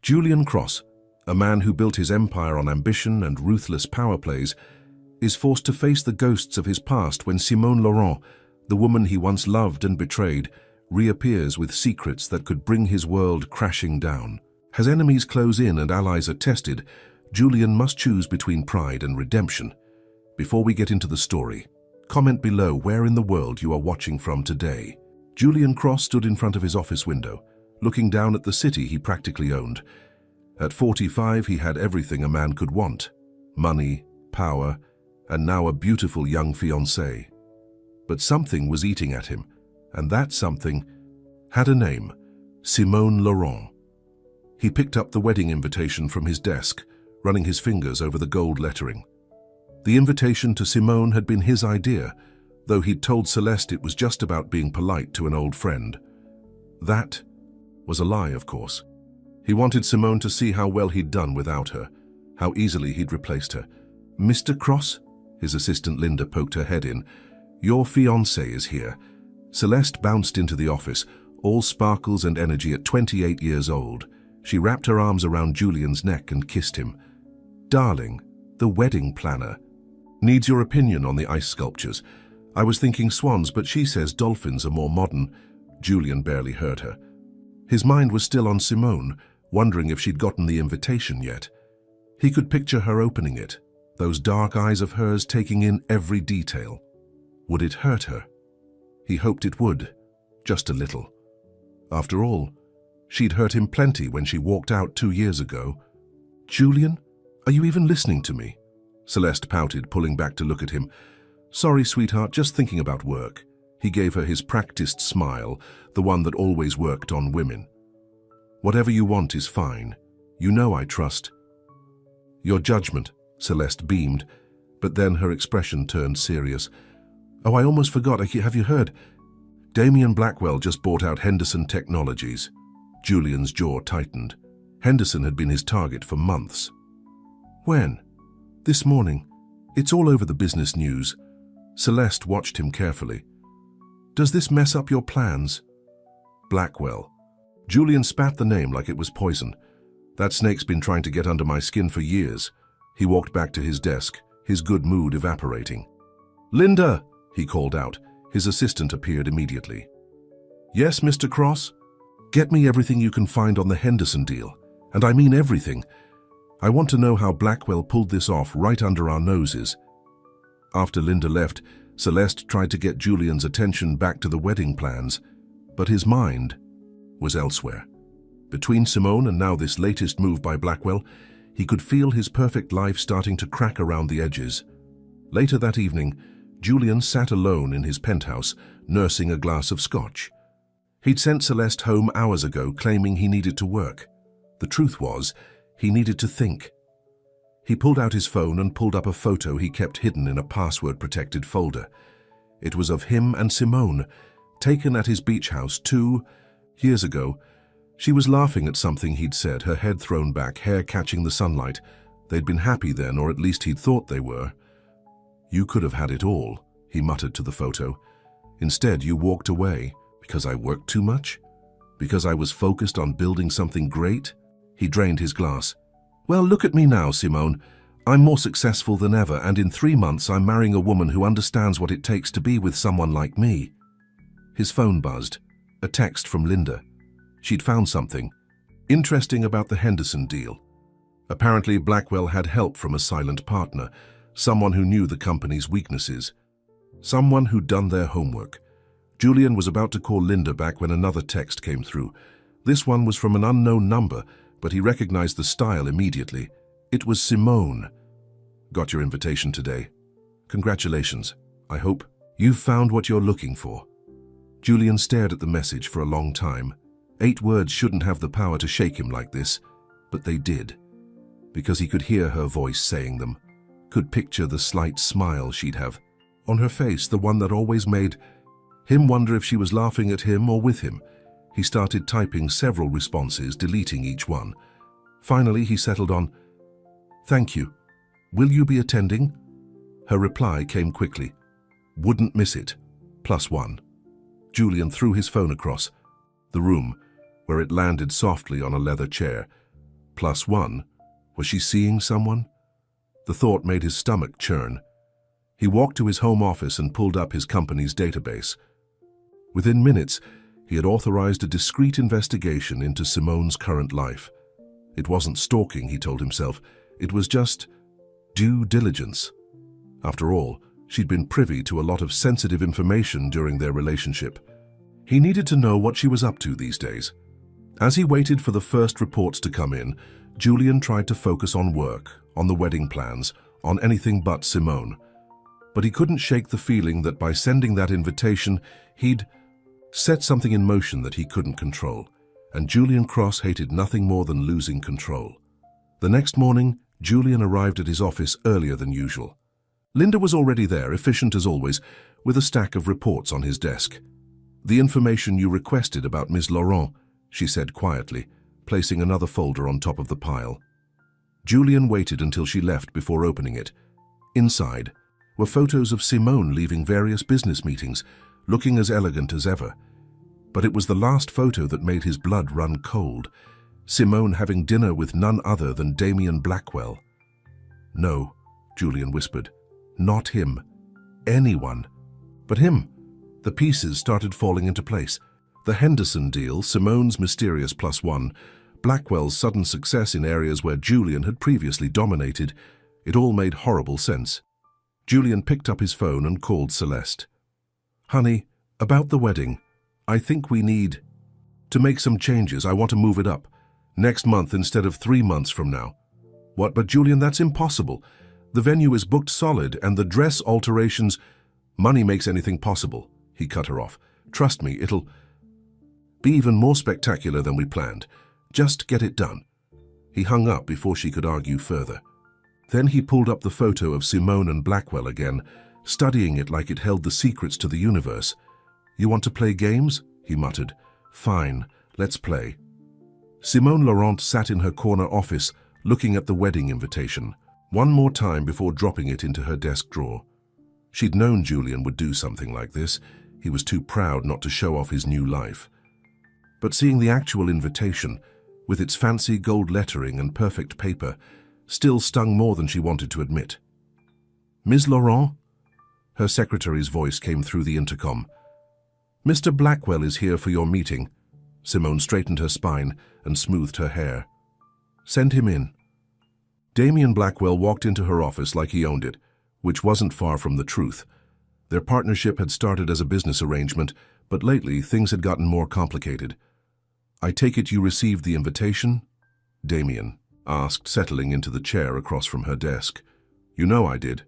Julian Cross, a man who built his empire on ambition and ruthless power plays, is forced to face the ghosts of his past when Simone Laurent, the woman he once loved and betrayed, reappears with secrets that could bring his world crashing down. As enemies close in and allies are tested, Julian must choose between pride and redemption. Before we get into the story, comment below where in the world you are watching from today. Julian Cross stood in front of his office window, looking down at the city he practically owned. At 45, he had everything a man could want: money, power, and now a beautiful young fiancée. But something was eating at him, and that something had a name: Simone Laurent. He picked up the wedding invitation from his desk, running his fingers over the gold lettering. The invitation to Simone had been his idea, though he'd told Celeste it was just about being polite to an old friend. That was a lie, of course. He wanted Simone to see how well he'd done without her, how easily he'd replaced her. "Mr. Cross?" His assistant Linda poked her head in. "Your fiancé is here." Celeste bounced into the office, all sparkles and energy at 28 years old. She wrapped her arms around Julian's neck and kissed him. "Darling, the wedding planner needs your opinion on the ice sculptures. I was thinking swans, but she says dolphins are more modern." Julian barely heard her. His mind was still on Simone, wondering if she'd gotten the invitation yet. He could picture her opening it, those dark eyes of hers taking in every detail. Would it hurt her? He hoped it would, just a little. After all, she'd hurt him plenty when she walked out 2 years ago. "Julian, are you even listening to me?" Celeste pouted, pulling back to look at him. "Sorry, sweetheart, just thinking about work." He gave her his practiced smile, the one that always worked on women. "Whatever you want is fine. You know I trust." "Your judgment," Celeste beamed, but then her expression turned serious. "Oh, I almost forgot. Have you heard? Damien Blackwell just bought out Henderson Technologies." Julian's jaw tightened. Henderson had been his target for months. "When?" "This morning. It's all over the business news." Celeste watched him carefully. "Does this mess up your plans?" "Blackwell." Julian spat the name like it was poison. "That snake's been trying to get under my skin for years." He walked back to his desk, his good mood evaporating. "Linda!" he called out. His assistant appeared immediately. "Yes, Mr. Cross? Get me everything you can find on the Henderson deal. And I mean everything. I want to know how Blackwell pulled this off right under our noses." After Linda left, Celeste tried to get Julian's attention back to the wedding plans, but his mind was elsewhere. Between Simone and now this latest move by Blackwell, he could feel his perfect life starting to crack around the edges. Later that evening, Julian sat alone in his penthouse, nursing a glass of scotch. He'd sent Celeste home hours ago, claiming he needed to work. The truth was, he needed to think. He pulled out his phone and pulled up a photo he kept hidden in a password-protected folder. It was of him and Simone, taken at his beach house 2 years ago. She was laughing at something he'd said, her head thrown back, hair catching the sunlight. They'd been happy then, or at least he'd thought they were. "You could have had it all," he muttered to the photo. "Instead, you walked away. Because I worked too much? Because I was focused on building something great?" He drained his glass. "Well, look at me now, Simone. I'm more successful than ever, and in 3 months I'm marrying a woman who understands what it takes to be with someone like me." His phone buzzed. A text from Linda. She'd found something interesting about the Henderson deal. Apparently, Blackwell had help from a silent partner, someone who knew the company's weaknesses, someone who'd done their homework. Julian was about to call Linda back when another text came through. This one was from an unknown number, but he recognized the style immediately. It was Simone. "Got your invitation today. Congratulations. I hope you've found what you're looking for." Julian stared at the message for a long time. 8 words shouldn't have the power to shake him like this, but they did. Because he could hear her voice saying them, could picture the slight smile she'd have on her face, the one that always made him wonder if she was laughing at him or with him. He started typing several responses, deleting each one. Finally, he settled on, "Thank you. Will you be attending?" Her reply came quickly. "Wouldn't miss it. +1. Julian threw his phone across the room, where it landed softly on a leather chair. +1. Was she seeing someone? The thought made his stomach churn. He walked to his home office and pulled up his company's database. Within minutes, he had authorized a discreet investigation into Simone's current life. It wasn't stalking, he told himself. It was just due diligence. After all, she'd been privy to a lot of sensitive information during their relationship. He needed to know what she was up to these days. As he waited for the first reports to come in, Julian tried to focus on work, on the wedding plans, on anything but Simone. But he couldn't shake the feeling that by sending that invitation, he'd set something in motion that he couldn't control. And Julian Cross hated nothing more than losing control. The next morning, Julian arrived at his office earlier than usual. Linda was already there, efficient as always, with a stack of reports on his desk. "The information you requested about Ms. Laurent," she said quietly, placing another folder on top of the pile. Julian waited until she left before opening it. Inside were photos of Simone leaving various business meetings, looking as elegant as ever. But it was the last photo that made his blood run cold. Simone having dinner with none other than Damien Blackwell. "No," Julian whispered. "Not him. Anyone. But him." The pieces started falling into place. The Henderson deal, Simone's mysterious +1, Blackwell's sudden success in areas where Julian had previously dominated. It all made horrible sense. Julian picked up his phone and called Celeste. "Honey, about the wedding. I think we need to make some changes. I want to move it up. Next month instead of 3 months from now." "What? But Julian, that's impossible. The venue is booked solid and the dress alterations—" "Money makes anything possible," he cut her off. "Trust me, it'll be even more spectacular than we planned. Just get it done." He hung up before she could argue further. Then he pulled up the photo of Simone and Blackwell again, studying it like it held the secrets to the universe. "You want to play games?" he muttered. "Fine, let's play." Simone Laurent sat in her corner office, looking at the wedding invitation, one more time before dropping it into her desk drawer. She'd known Julian would do something like this. He was too proud not to show off his new life. But seeing the actual invitation, with its fancy gold lettering and perfect paper, still stung more than she wanted to admit. "Ms. Laurent?" Her secretary's voice came through the intercom. "Mr. Blackwell is here for your meeting." Simone straightened her spine and smoothed her hair. "Send him in." Damien Blackwell walked into her office like he owned it, which wasn't far from the truth. Their partnership had started as a business arrangement, but lately things had gotten more complicated. "I take it you received the invitation?" Damien asked, settling into the chair across from her desk. "You know I did.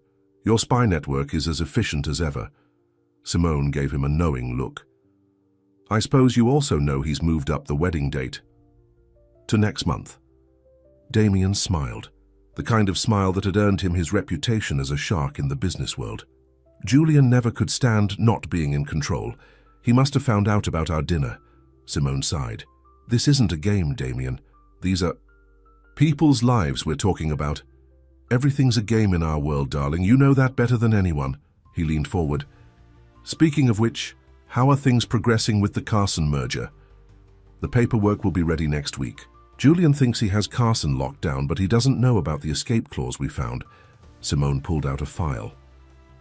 Your spy network is as efficient as ever." Simone gave him a knowing look. "I suppose you also know he's moved up the wedding date to next month." Damien smiled, the kind of smile that had earned him his reputation as a shark in the business world. "Julian never could stand not being in control. He must have found out about our dinner." Simone sighed. "This isn't a game, Damien. These are people's lives we're talking about. Everything's a game in our world, darling. You know that better than anyone." He leaned forward. "Speaking of which, how are things progressing with the Carson merger?" "The paperwork will be ready next week. Julian thinks he has Carson locked down, but he doesn't know about the escape clause we found." Simone pulled out a file.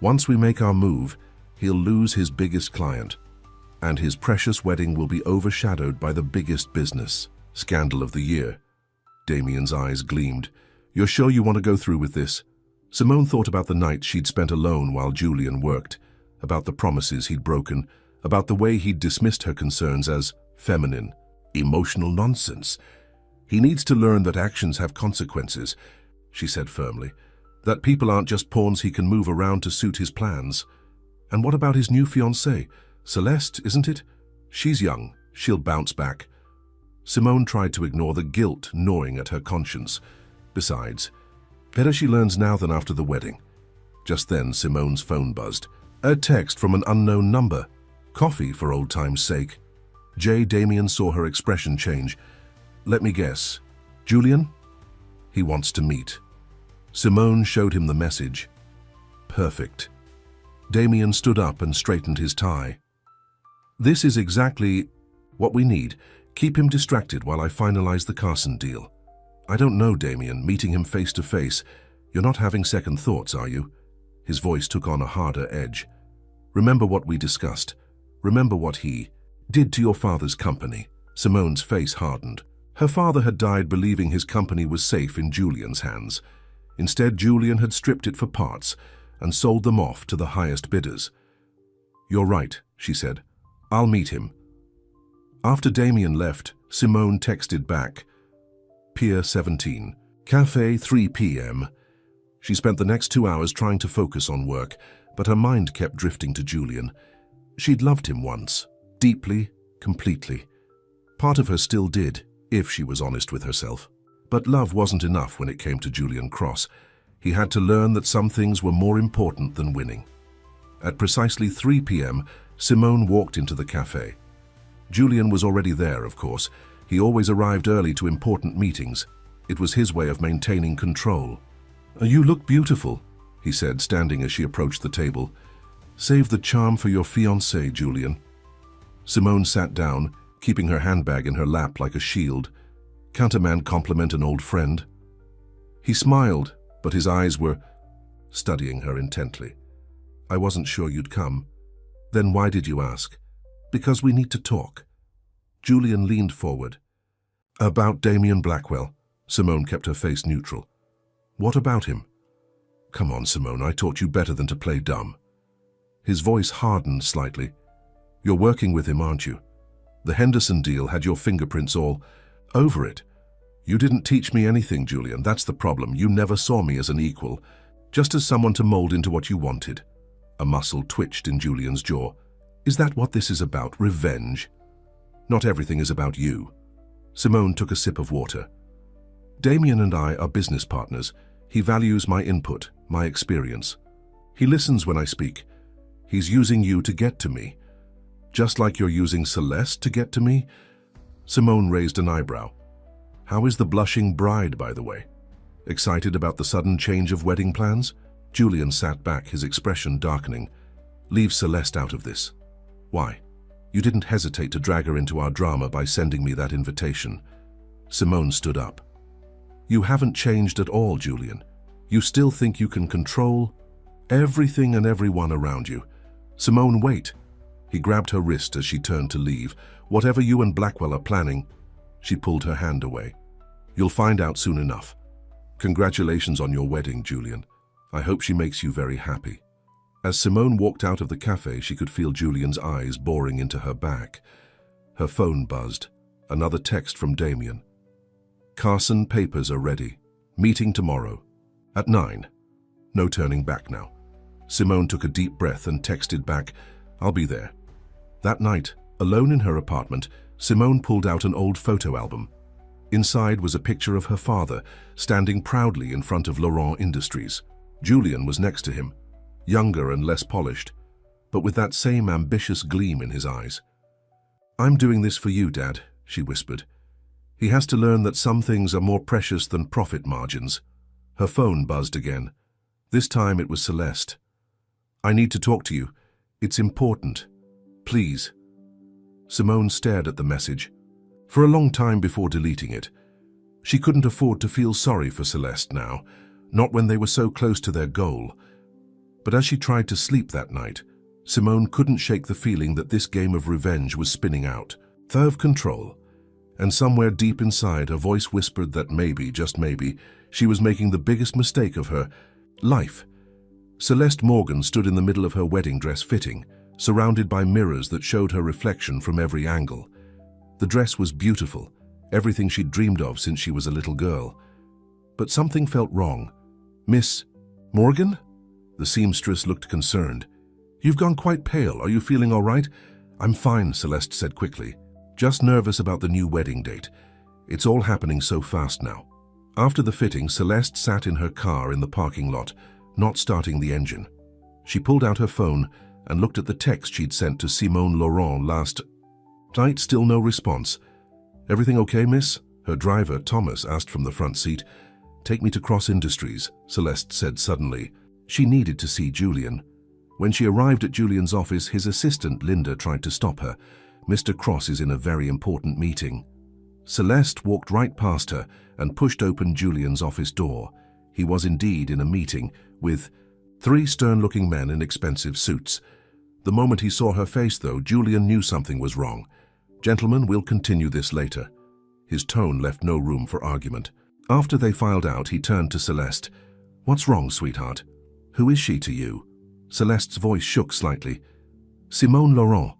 "Once we make our move, he'll lose his biggest client, and his precious wedding will be overshadowed by the biggest business scandal of the year." Damien's eyes gleamed. "You're sure you want to go through with this?" Simone thought about the nights she'd spent alone while Julian worked, about the promises he'd broken, about the way he'd dismissed her concerns as feminine, emotional nonsense. "He needs to learn that actions have consequences," she said firmly, "that people aren't just pawns he can move around to suit his plans." "And what about his new fiancée? Celeste, isn't it? She's young. She'll bounce back." Simone tried to ignore the guilt gnawing at her conscience. Besides, better she learns now than after the wedding. Just then, Simone's phone buzzed. A text from an unknown number. Coffee, for old time's sake. Damien saw her expression change. "Let me guess. Julian? He wants to meet." Simone showed him the message. Perfect. Damien stood up and straightened his tie. "This is exactly what we need. Keep him distracted while I finalize the Carson deal." I don't know, Damien, meeting him face to face. You're not having second thoughts, are you? His voice took on a harder edge. Remember what we discussed. Remember what he did to your father's company. Simone's face hardened. Her father had died believing his company was safe in Julian's hands. Instead, Julian had stripped it for parts and sold them off to the highest bidders. You're right, she said. I'll meet him. After Damien left, Simone texted back. Pier 17. Cafe 3 p.m. She spent the next 2 hours trying to focus on work, but her mind kept drifting to Julian. She'd loved him once, deeply, completely. Part of her still did, if she was honest with herself. But love wasn't enough when it came to Julian Cross. He had to learn that some things were more important than winning. At precisely 3 p.m., Simone walked into the cafe. Julian was already there, of course. He always arrived early to important meetings. It was his way of maintaining control. You look beautiful, he said, standing as she approached the table. Save the charm for your fiancé, Julian. Simone sat down, keeping her handbag in her lap like a shield. Can't a man compliment an old friend? He smiled, but his eyes were studying her intently. I wasn't sure you'd come. Then why did you ask? Because we need to talk. Julian leaned forward. About Damien Blackwell. Simone kept her face neutral. What about him? Come on, Simone, I taught you better than to play dumb. His voice hardened slightly. You're working with him, aren't you? The Henderson deal had your fingerprints all over it. You didn't teach me anything, Julian. That's the problem. You never saw me as an equal, just as someone to mold into what you wanted. A muscle twitched in Julian's jaw. Is that what this is about? Revenge? Not everything is about you. Simone took a sip of water. Damien and I are business partners. He values my input, my experience. He listens when I speak. He's using you to get to me. Just like you're using Celeste to get to me? Simone raised an eyebrow. How is the blushing bride, by the way? Excited about the sudden change of wedding plans? Julian sat back, his expression darkening. Leave Celeste out of this. Why? You didn't hesitate to drag her into our drama by sending me that invitation. Simone stood up. You haven't changed at all, Julian. You still think you can control everything and everyone around you. Simone, wait. He grabbed her wrist as she turned to leave. Whatever you and Blackwell are planning. She pulled her hand away. You'll find out soon enough. Congratulations on your wedding, Julian. I hope she makes you very happy. As Simone walked out of the cafe, she could feel Julian's eyes boring into her back. Her phone buzzed. Another text from Damien. Carson, papers are ready. Meeting tomorrow. At 9. No turning back now. Simone took a deep breath and texted back, I'll be there. That night, alone in her apartment, Simone pulled out an old photo album. Inside was a picture of her father, standing proudly in front of Laurent Industries. Julian was next to him, younger and less polished, but with that same ambitious gleam in his eyes. I'm doing this for you, Dad, she whispered. He has to learn that some things are more precious than profit margins. Her phone buzzed again. This time it was Celeste. I need to talk to you. It's important. Please. Simone stared at the message. For a long time before deleting it. She couldn't afford to feel sorry for Celeste now, not when they were so close to their goal. But as she tried to sleep that night, Simone couldn't shake the feeling that this game of revenge was spinning out. Of control. And somewhere deep inside, a voice whispered that maybe, just maybe, she was making the biggest mistake of her life. Celeste Morgan stood in the middle of her wedding dress fitting, surrounded by mirrors that showed her reflection from every angle. The dress was beautiful, everything she'd dreamed of since she was a little girl. But something felt wrong. Miss Morgan? The seamstress looked concerned. You've gone quite pale. Are you feeling all right? I'm fine, Celeste said quickly. Just nervous about the new wedding date. It's all happening so fast now. After the fitting, Celeste sat in her car in the parking lot, not starting the engine. She pulled out her phone and looked at the text she'd sent to Simone Laurent last night. Still no response. Everything okay, miss? Her driver, Thomas, asked from the front seat. Take me to Cross Industries, Celeste said suddenly. She needed to see Julian. When she arrived at Julian's office, his assistant, Linda, tried to stop her. Mr. Cross is in a very important meeting. Celeste walked right past her and pushed open Julian's office door. He was indeed in a meeting with 3 stern-looking men in expensive suits. The moment he saw her face, though, Julian knew something was wrong. "Gentlemen, we'll continue this later." His tone left no room for argument. After they filed out, he turned to Celeste. "What's wrong, sweetheart? Who is she to you?" Celeste's voice shook slightly. "Simone Laurent.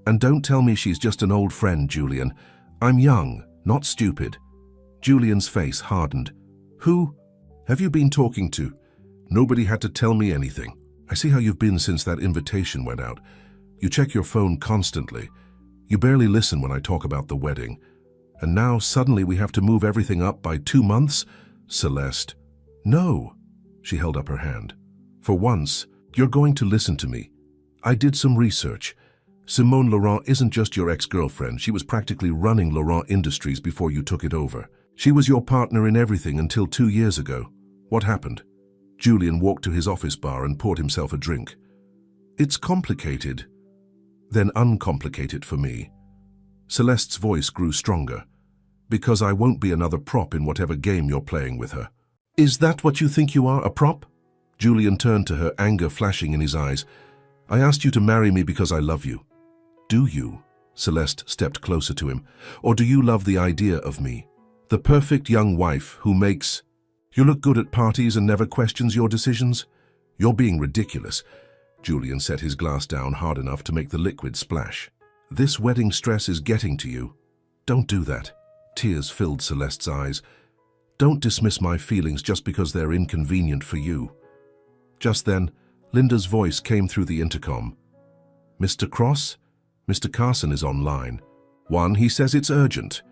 And don't tell me she's just an old friend, Julian. I'm young, not stupid." Julian's face hardened. "Who have you been talking to?" "Nobody had to tell me anything. I see how you've been since that invitation went out. You check your phone constantly. You barely listen when I talk about the wedding. And now suddenly we have to move everything up by 2 months? Celeste." "No." She held up her hand. "For once, you're going to listen to me. I did some research. Simone Laurent isn't just your ex-girlfriend. She was practically running Laurent Industries before you took it over. She was your partner in everything until 2 years ago. What happened?" Julian walked to his office bar and poured himself a drink. "It's complicated." "Then uncomplicate it for me." Celeste's voice grew stronger. "Because I won't be another prop in whatever game you're playing with her." "Is that what you think you are, a prop?" Julian turned to her, anger flashing in his eyes. "I asked you to marry me because I love you." "Do you?" Celeste stepped closer to him. "Or do you love the idea of me? The perfect young wife who makes you look good at parties and never questions your decisions? You're being ridiculous." Julian set his glass down hard enough to make the liquid splash. "This wedding stress is getting to you. Don't do that." Tears filled Celeste's eyes. "Don't dismiss my feelings just because they're inconvenient for you." Just then, Linda's voice came through the intercom. "Mr. Cross? Mr. Carson is online. He says it's urgent."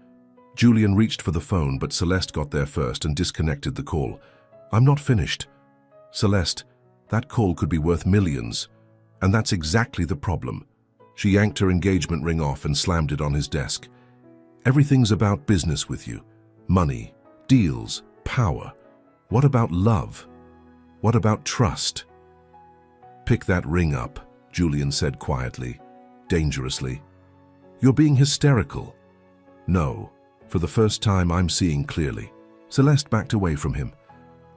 Julian reached for the phone, but Celeste got there first and disconnected the call. "I'm not finished." "Celeste, that call could be worth millions. And that's exactly the problem." She yanked her engagement ring off and slammed it on his desk. "Everything's about business with you. Money, deals, power. What about love? What about trust?" "Pick that ring up," Julian said quietly, dangerously. "You're being hysterical." "No. For the first time, I'm seeing clearly." Celeste backed away from him.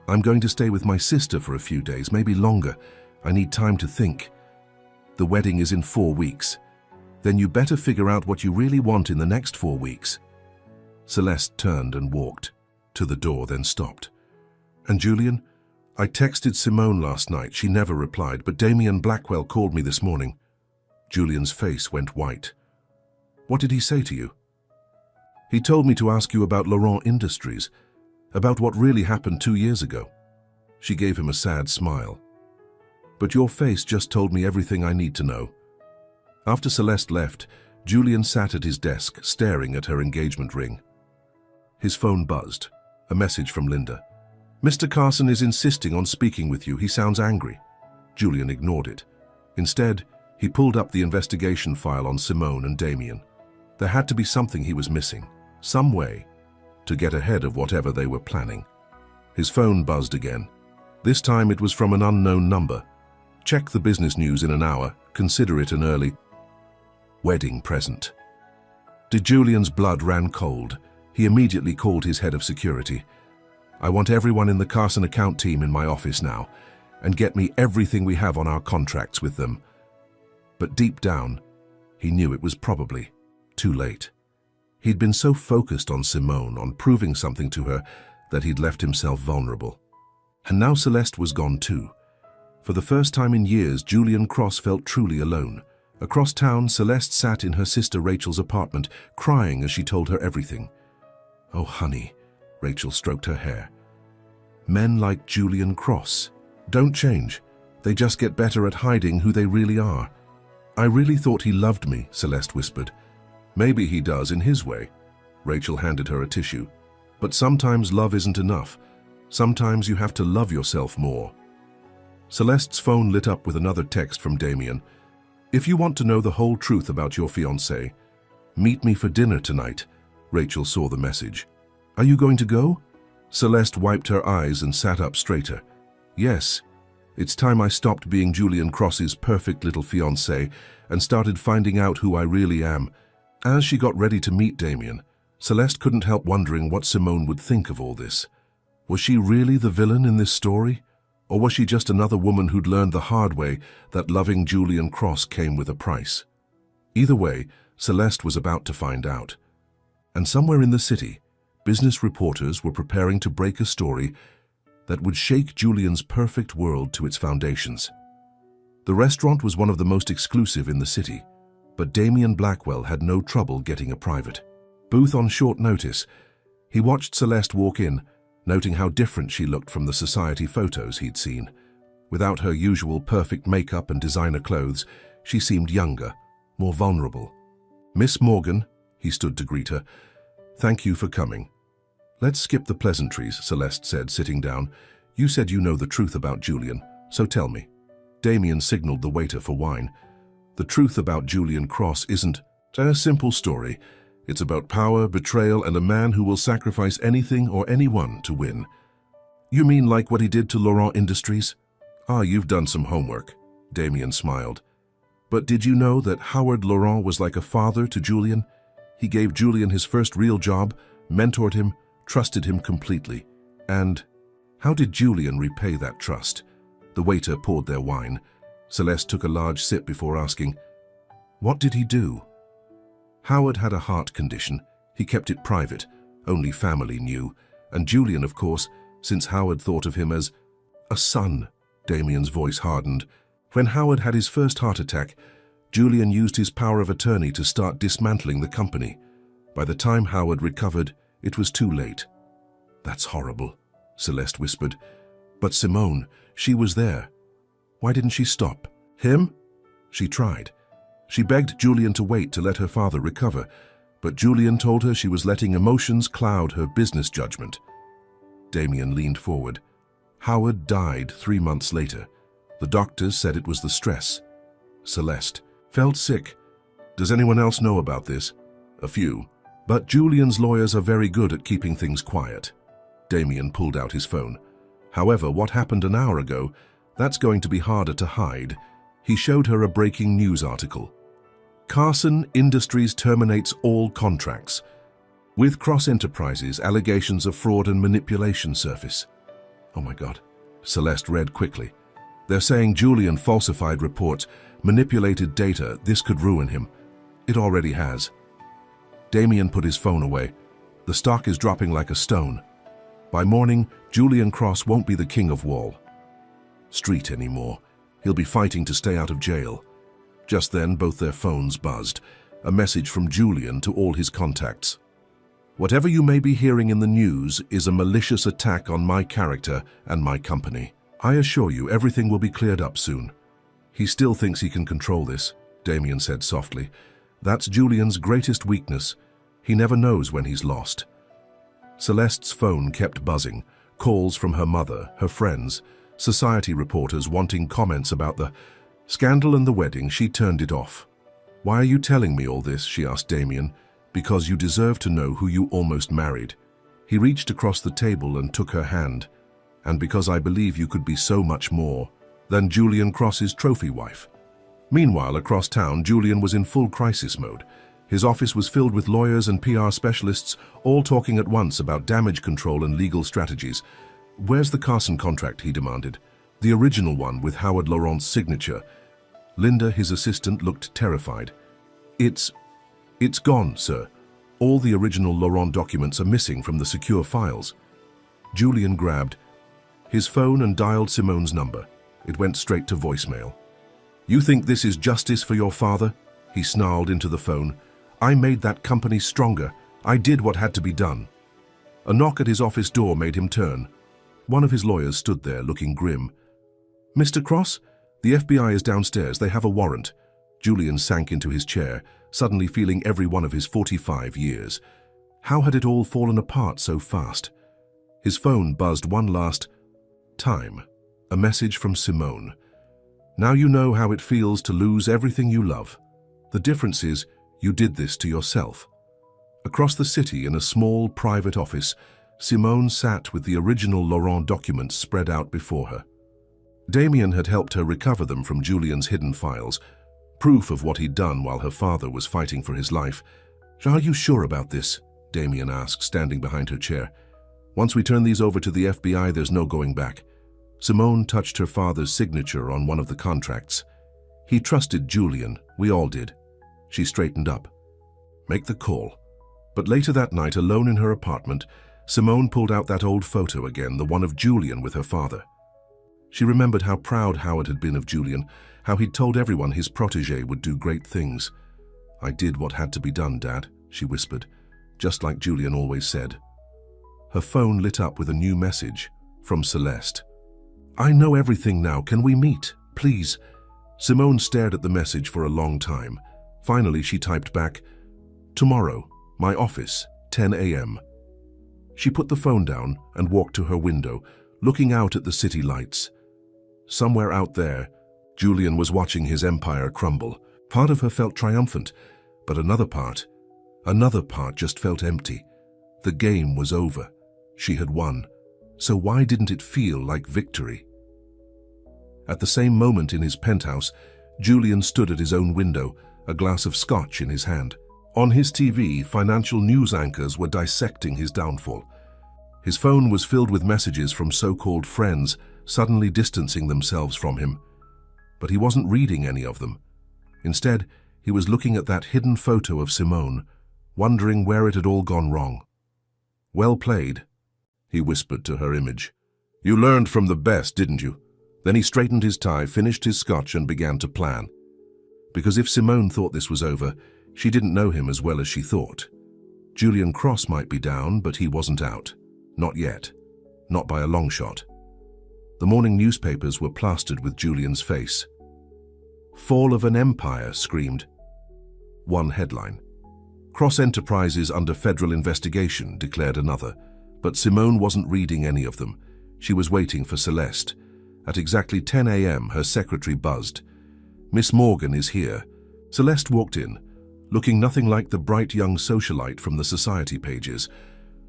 "I'm going to stay with my sister for a few days, maybe longer. I need time to think. The wedding is in 4 weeks. Then you better figure out what you really want in the next 4 weeks." Celeste turned and walked to the door, then stopped. "And Julian, I texted Simone last night. She never replied, but Damien Blackwell called me this morning." Julian's face went white. "What did he say to you?" "He told me to ask you about Laurent Industries, about what really happened 2 years ago." She gave him a sad smile. "But your face just told me everything I need to know." After Celeste left, Julian sat at his desk, staring at her engagement ring. His phone buzzed. A message from Linda. "Mr. Carson is insisting on speaking with you. He sounds angry." Julian ignored it. Instead, he pulled up the investigation file on Simone and Damien. There had to be something he was missing, some way to get ahead of whatever they were planning. His phone buzzed again. This time it was from an unknown number. Check the business news in an hour. Consider it an early wedding present. Julian's blood ran cold. He immediately called his head of security. "I want everyone in the Carson account team in my office now, and get me everything we have on our contracts with them." But deep down, he knew it was probably too late. He'd been so focused on Simone, on proving something to her, that he'd left himself vulnerable. And now Celeste was gone too. For the first time in years, Julian Cross felt truly alone. Across town, Celeste sat in her sister Rachel's apartment, crying as she told her everything. "Oh, honey," Rachel stroked her hair. "Men like Julian Cross don't change. They just get better at hiding who they really are." "I really thought he loved me," Celeste whispered. "Maybe he does in his way." Rachel handed her a tissue. "But sometimes love isn't enough. Sometimes you have to love yourself more." Celeste's phone lit up with another text from Damien. "If you want to know the whole truth about your fiancé, meet me for dinner tonight." Rachel saw the message. "Are you going to go?" Celeste wiped her eyes and sat up straighter. "Yes. It's time I stopped being Julian Cross's perfect little fiancé and started finding out who I really am." As she got ready to meet Damien, Celeste couldn't help wondering what Simone would think of all this. Was she really the villain in this story? Or was she just another woman who'd learned the hard way that loving Julian Cross came with a price? Either way, Celeste was about to find out. And somewhere in the city, business reporters were preparing to break a story that would shake Julian's perfect world to its foundations. The restaurant was one of the most exclusive in the city, but Damien Blackwell had no trouble getting a private booth on short notice. He watched Celeste walk in, noting how different she looked from the society photos he'd seen. Without her usual perfect makeup and designer clothes, she seemed younger, more vulnerable. "Miss Morgan," he stood to greet her. "Thank you for coming." "Let's skip the pleasantries," Celeste said, sitting down. "You said you know the truth about Julian, so tell me." Damien signaled the waiter for wine. "The truth about Julian Cross isn't a simple story. It's about power, betrayal, and a man who will sacrifice anything or anyone to win." "You mean like what he did to Laurent Industries?" "Ah, you've done some homework," Damien smiled. "But did you know that Howard Laurent was like a father to Julian? He gave Julian his first real job, mentored him, trusted him completely. And how did Julian repay that trust?" The waiter poured their wine. Celeste took a large sip before asking, "What did he do?" "Howard had a heart condition. He kept it private. Only family knew. And Julian, of course, since Howard thought of him as a son." Damien's voice hardened. "When Howard had his first heart attack, Julian used his power of attorney to start dismantling the company. By the time Howard recovered, it was too late." "That's horrible," Celeste whispered. "But Simone, she was there. Why didn't she stop him?" "She tried. She begged Julian to wait to let her father recover, but Julian told her she was letting emotions cloud her business judgment." Damien leaned forward. "Howard died 3 months later. The doctors said it was the stress." Celeste felt sick. "Does anyone else know about this?" "A few. But Julian's lawyers are very good at keeping things quiet." Damien pulled out his phone. "However, what happened an hour ago, that's going to be harder to hide." He showed her a breaking news article. "Carson Industries terminates all contracts. With Cross Enterprises, allegations of fraud and manipulation surface." "Oh my God." Celeste read quickly. "They're saying Julian falsified reports, manipulated data. This could ruin him. It already has." Damien put his phone away. "The stock is dropping like a stone. By morning, Julian Cross won't be the king of Wall Street anymore. He'll be fighting to stay out of jail." Just then, both their phones buzzed. A message from Julian to all his contacts. "Whatever you may be hearing in the news is a malicious attack on my character and my company. I assure you everything will be cleared up soon." "He still thinks he can control this," Damien said softly. "That's Julian's greatest weakness. He never knows when he's lost." Celeste's phone kept buzzing. Calls from her mother, her friends, society reporters wanting comments about the scandal and the wedding. She turned it off. "Why are you telling me all this?" she asked Damien. "Because you deserve to know who you almost married." He reached across the table and took her hand. "And because I believe you could be so much more than Julian Cross's trophy wife." Meanwhile, across town, Julian was in full crisis mode. His office was filled with lawyers and PR specialists, all talking at once about damage control and legal strategies. "Where's the Carson contract?" he demanded. "The original one with Howard Laurent's signature." Linda, his assistant, looked terrified. It's gone, sir. All the original Laurent documents are missing from the secure files." Julian grabbed his phone and dialed Simone's number. It went straight to voicemail. "You think this is justice for your father?" he snarled into the phone. "I made that company stronger. I did what had to be done." A knock at his office door made him turn. One of his lawyers stood there, looking grim. "Mr. Cross? The FBI is downstairs. They have a warrant." Julian sank into his chair, suddenly feeling every one of his 45 years. How had it all fallen apart so fast? His phone buzzed one last time. A message from Simone. "Now you know how it feels to lose everything you love. The difference is you did this to yourself." Across the city, in a small private office, Simone sat with the original Laurent documents spread out before her. Damien had helped her recover them from Julian's hidden files, proof of what he'd done while her father was fighting for his life. "Are you sure about this?" Damien asked, standing behind her chair. "Once we turn these over to the FBI, there's no going back." Simone touched her father's signature on one of the contracts. He trusted Julian, we all did. She straightened up. "Make the call." But later that night, alone in her apartment, Simone pulled out that old photo again, the one of Julian with her father. She remembered how proud Howard had been of Julian, how he'd told everyone his protégé would do great things. "I did what had to be done, Dad," she whispered, just like Julian always said. Her phone lit up with a new message from Celeste. "I know everything now. Can we meet, please?" Simone stared at the message for a long time. Finally, she typed back, "Tomorrow, my office, 10 a.m. She put the phone down and walked to her window, looking out at the city lights. Somewhere out there, Julian was watching his empire crumble. Part of her felt triumphant, but another part just felt empty. The game was over. She had won. So why didn't it feel like victory? At the same moment in his penthouse, Julian stood at his own window, a glass of scotch in his hand. On his TV, financial news anchors were dissecting his downfall. His phone was filled with messages from so-called friends, suddenly distancing themselves from him. But he wasn't reading any of them. Instead, he was looking at that hidden photo of Simone, wondering where it had all gone wrong. "Well played," he whispered to her image. "You learned from the best, didn't you?" Then he straightened his tie, finished his scotch, and began to plan. Because if Simone thought this was over, she didn't know him as well as she thought. Julian Cross might be down, but he wasn't out. Not yet. Not by a long shot. The morning newspapers were plastered with Julian's face. "Fall of an Empire," screamed one headline. "Cross Enterprises under federal investigation," declared another. But Simone wasn't reading any of them. She was waiting for Celeste. At exactly 10 a.m., her secretary buzzed. "Miss Morgan is here." Celeste walked in, looking nothing like the bright young socialite from the society pages.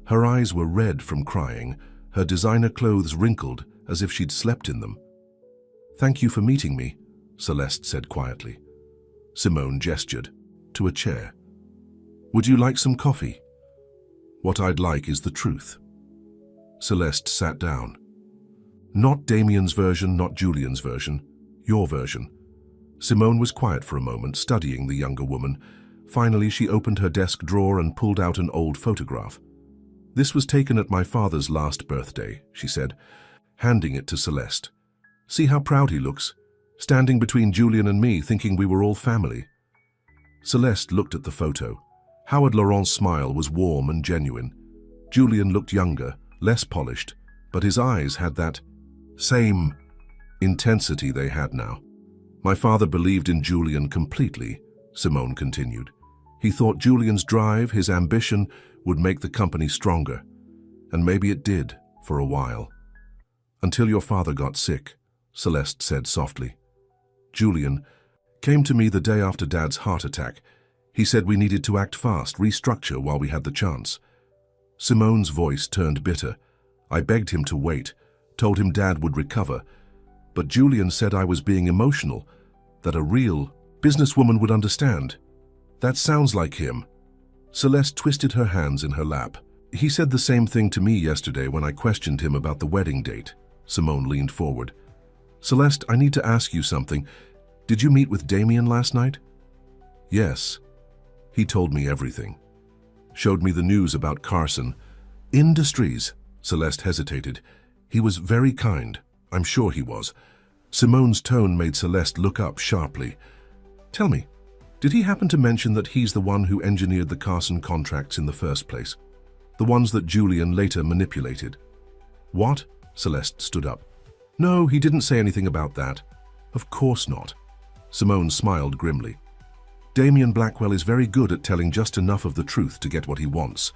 Her eyes were red from crying, her designer clothes wrinkled as if she'd slept in them. "Thank you for meeting me," Celeste said quietly. Simone gestured to a chair. "Would you like some coffee?" "What I'd like is the truth." Celeste sat down. "Not Damien's version, not Julian's version. Your version." Simone was quiet for a moment, studying the younger woman. Finally, she opened her desk drawer and pulled out an old photograph. "This was taken at my father's last birthday," she said, handing it to Celeste. "See how proud he looks, standing between Julian and me, thinking we were all family." Celeste looked at the photo. Howard Laurent's smile was warm and genuine. Julian looked younger, less polished, but his eyes had that same intensity they had now. "My father believed in Julian completely," Simone continued. "He thought Julian's drive, his ambition, would make the company stronger. And maybe it did, for a while. Until your father got sick," Celeste said softly. "Julian came to me the day after Dad's heart attack. He said we needed to act fast, restructure while we had the chance." Simone's voice turned bitter. "I begged him to wait, told him Dad would recover. But Julian said I was being emotional, that a real businesswoman would understand. That sounds like him." Celeste twisted her hands in her lap. "He said the same thing to me yesterday when I questioned him about the wedding date." Simone leaned forward. "Celeste, I need to ask you something. Did you meet with Damien last night?" "Yes. He told me everything. Showed me the news about Carson. Industries." Celeste hesitated. "He was very kind. I'm sure he was." Simone's tone made Celeste look up sharply. "Tell me, did he happen to mention that he's the one who engineered the Carson contracts in the first place? The ones that Julian later manipulated?" "What?" Celeste stood up. "No, he didn't say anything about that." "Of course not." Simone smiled grimly. "Damien Blackwell is very good at telling just enough of the truth to get what he wants."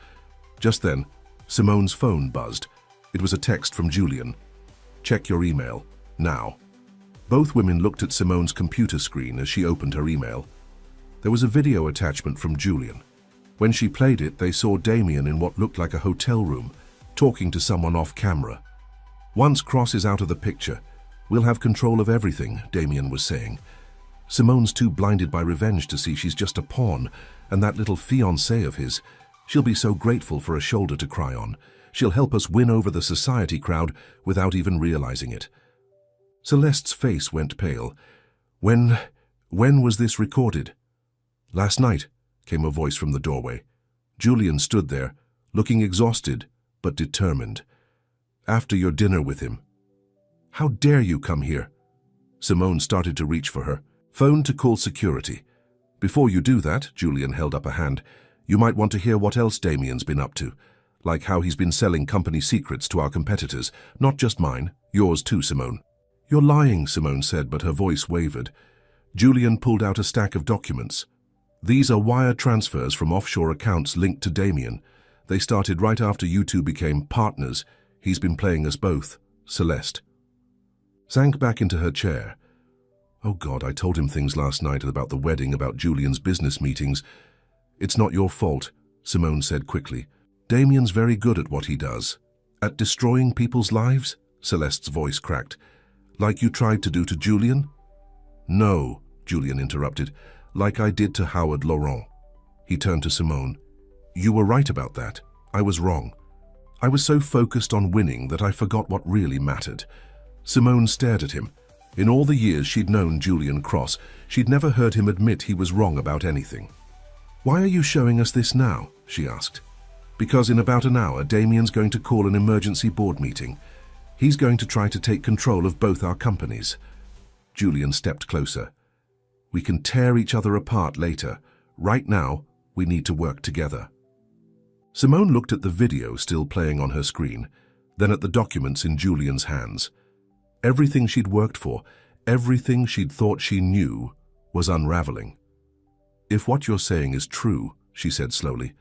Just then, Simone's phone buzzed. It was a text from Julian. "Check your email, now." Both women looked at Simone's computer screen as she opened her email. There was a video attachment from Julian. When she played it, they saw Damien in what looked like a hotel room, talking to someone off camera. "Once Cross is out of the picture, we'll have control of everything," Damien was saying. "Simone's too blinded by revenge to see she's just a pawn, and that little fiancé of his. She'll be so grateful for a shoulder to cry on. She'll help us win over the society crowd without even realizing it. Celeste's face went pale. When was this recorded? Last night, came a voice from the doorway. Julian stood there, looking exhausted but determined. After your dinner with him. How dare you come here? Simone started to reach for her. Phone to call security. Before you do that, Julian held up a hand, you might want to hear what else Damien's been up to. Like how he's been selling company secrets to our competitors. Not just mine, yours too, Simone. You're lying, Simone said, but her voice wavered. Julian pulled out a stack of documents. These are wire transfers from offshore accounts linked to Damien. They started right after you two became partners. He's been playing us both. Celeste sank back into her chair. Oh God, I told him things last night about the wedding, about Julian's business meetings. It's not your fault, Simone said quickly. Damien's very good at what he does. At destroying people's lives? Celeste's voice cracked. Like you tried to do to Julian? No, Julian interrupted. Like I did to Howard Laurent. He turned to Simone. You were right about that. I was wrong. I was so focused on winning that I forgot what really mattered. Simone stared at him. In all the years she'd known Julian Cross, she'd never heard him admit he was wrong about anything. Why are you showing us this now? She asked. Because in about an hour, Damien's going to call an emergency board meeting. He's going to try to take control of both our companies. Julian stepped closer. We can tear each other apart later. Right now, we need to work together. Simone looked at the video still playing on her screen, then at the documents in Julian's hands. Everything she'd worked for, everything she'd thought she knew, was unraveling. If what you're saying is true, she said slowly,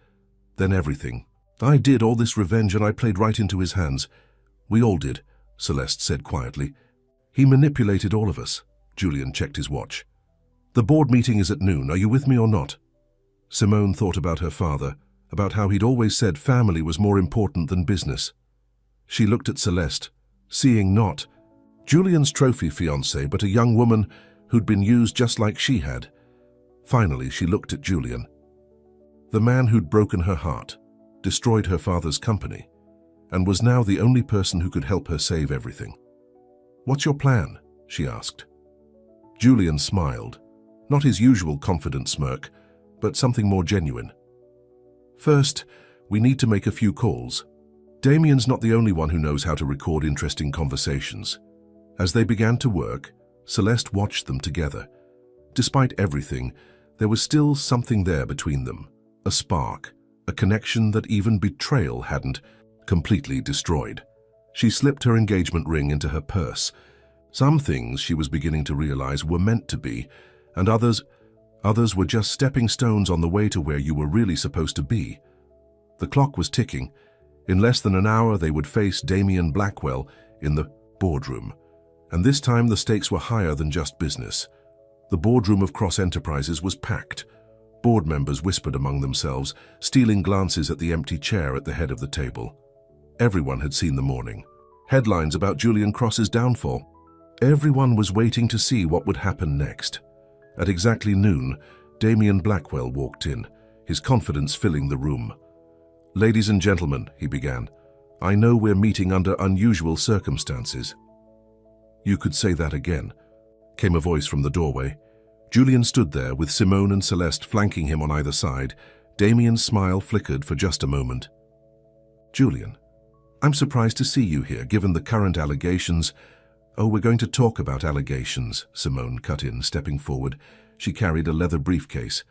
then everything. I did all this revenge and I played right into his hands. We all did, Celeste said quietly. He manipulated all of us. Julian checked his watch. The board meeting is at noon. Are you with me or not? Simone thought about her father, about how he'd always said family was more important than business. She looked at Celeste, seeing not Julian's trophy fiancée, but a young woman who'd been used just like she had. Finally, she looked at Julian. The man who'd broken her heart, destroyed her father's company, and was now the only person who could help her save everything. What's your plan? She asked. Julian smiled, not his usual confident smirk, but something more genuine. First, we need to make a few calls. Damien's not the only one who knows how to record interesting conversations. As they began to work, Celeste watched them together. Despite everything, there was still something there between them, a spark, a connection that even betrayal hadn't completely destroyed. She slipped her engagement ring into her purse. Some things, she was beginning to realize, were meant to be, and others were just stepping stones on the way to where you were really supposed to be. The clock was ticking. In less than an hour, they would face Damien Blackwell in the boardroom. And this time the stakes were higher than just business. The boardroom of Cross Enterprises was packed. Board members whispered among themselves, stealing glances at the empty chair at the head of the table. Everyone had seen the morning. Headlines about Julian Cross's downfall. Everyone was waiting to see what would happen next. At exactly noon, Damien Blackwell walked in, his confidence filling the room. Ladies and gentlemen, he began, I know we're meeting under unusual circumstances. You could say that again, came a voice from the doorway. Julian stood there with Simone and Celeste flanking him on either side. Damien's smile flickered for just a moment. Julian, I'm surprised to see you here, given the current allegations. Oh, we're going to talk about allegations, Simone cut in, stepping forward. She carried a leather briefcase.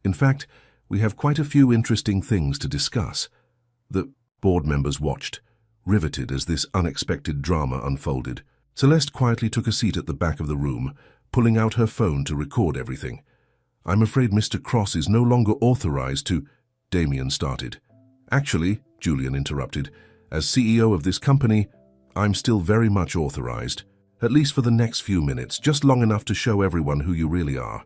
In fact, we have quite a few interesting things to discuss. The board members watched, riveted as this unexpected drama unfolded. Celeste quietly took a seat at the back of the room, pulling out her phone to record everything. I'm afraid Mr. Cross is no longer authorized to... Damien started. Actually, Julian interrupted, as CEO of this company, I'm still very much authorized, at least for the next few minutes, just long enough to show everyone who you really are.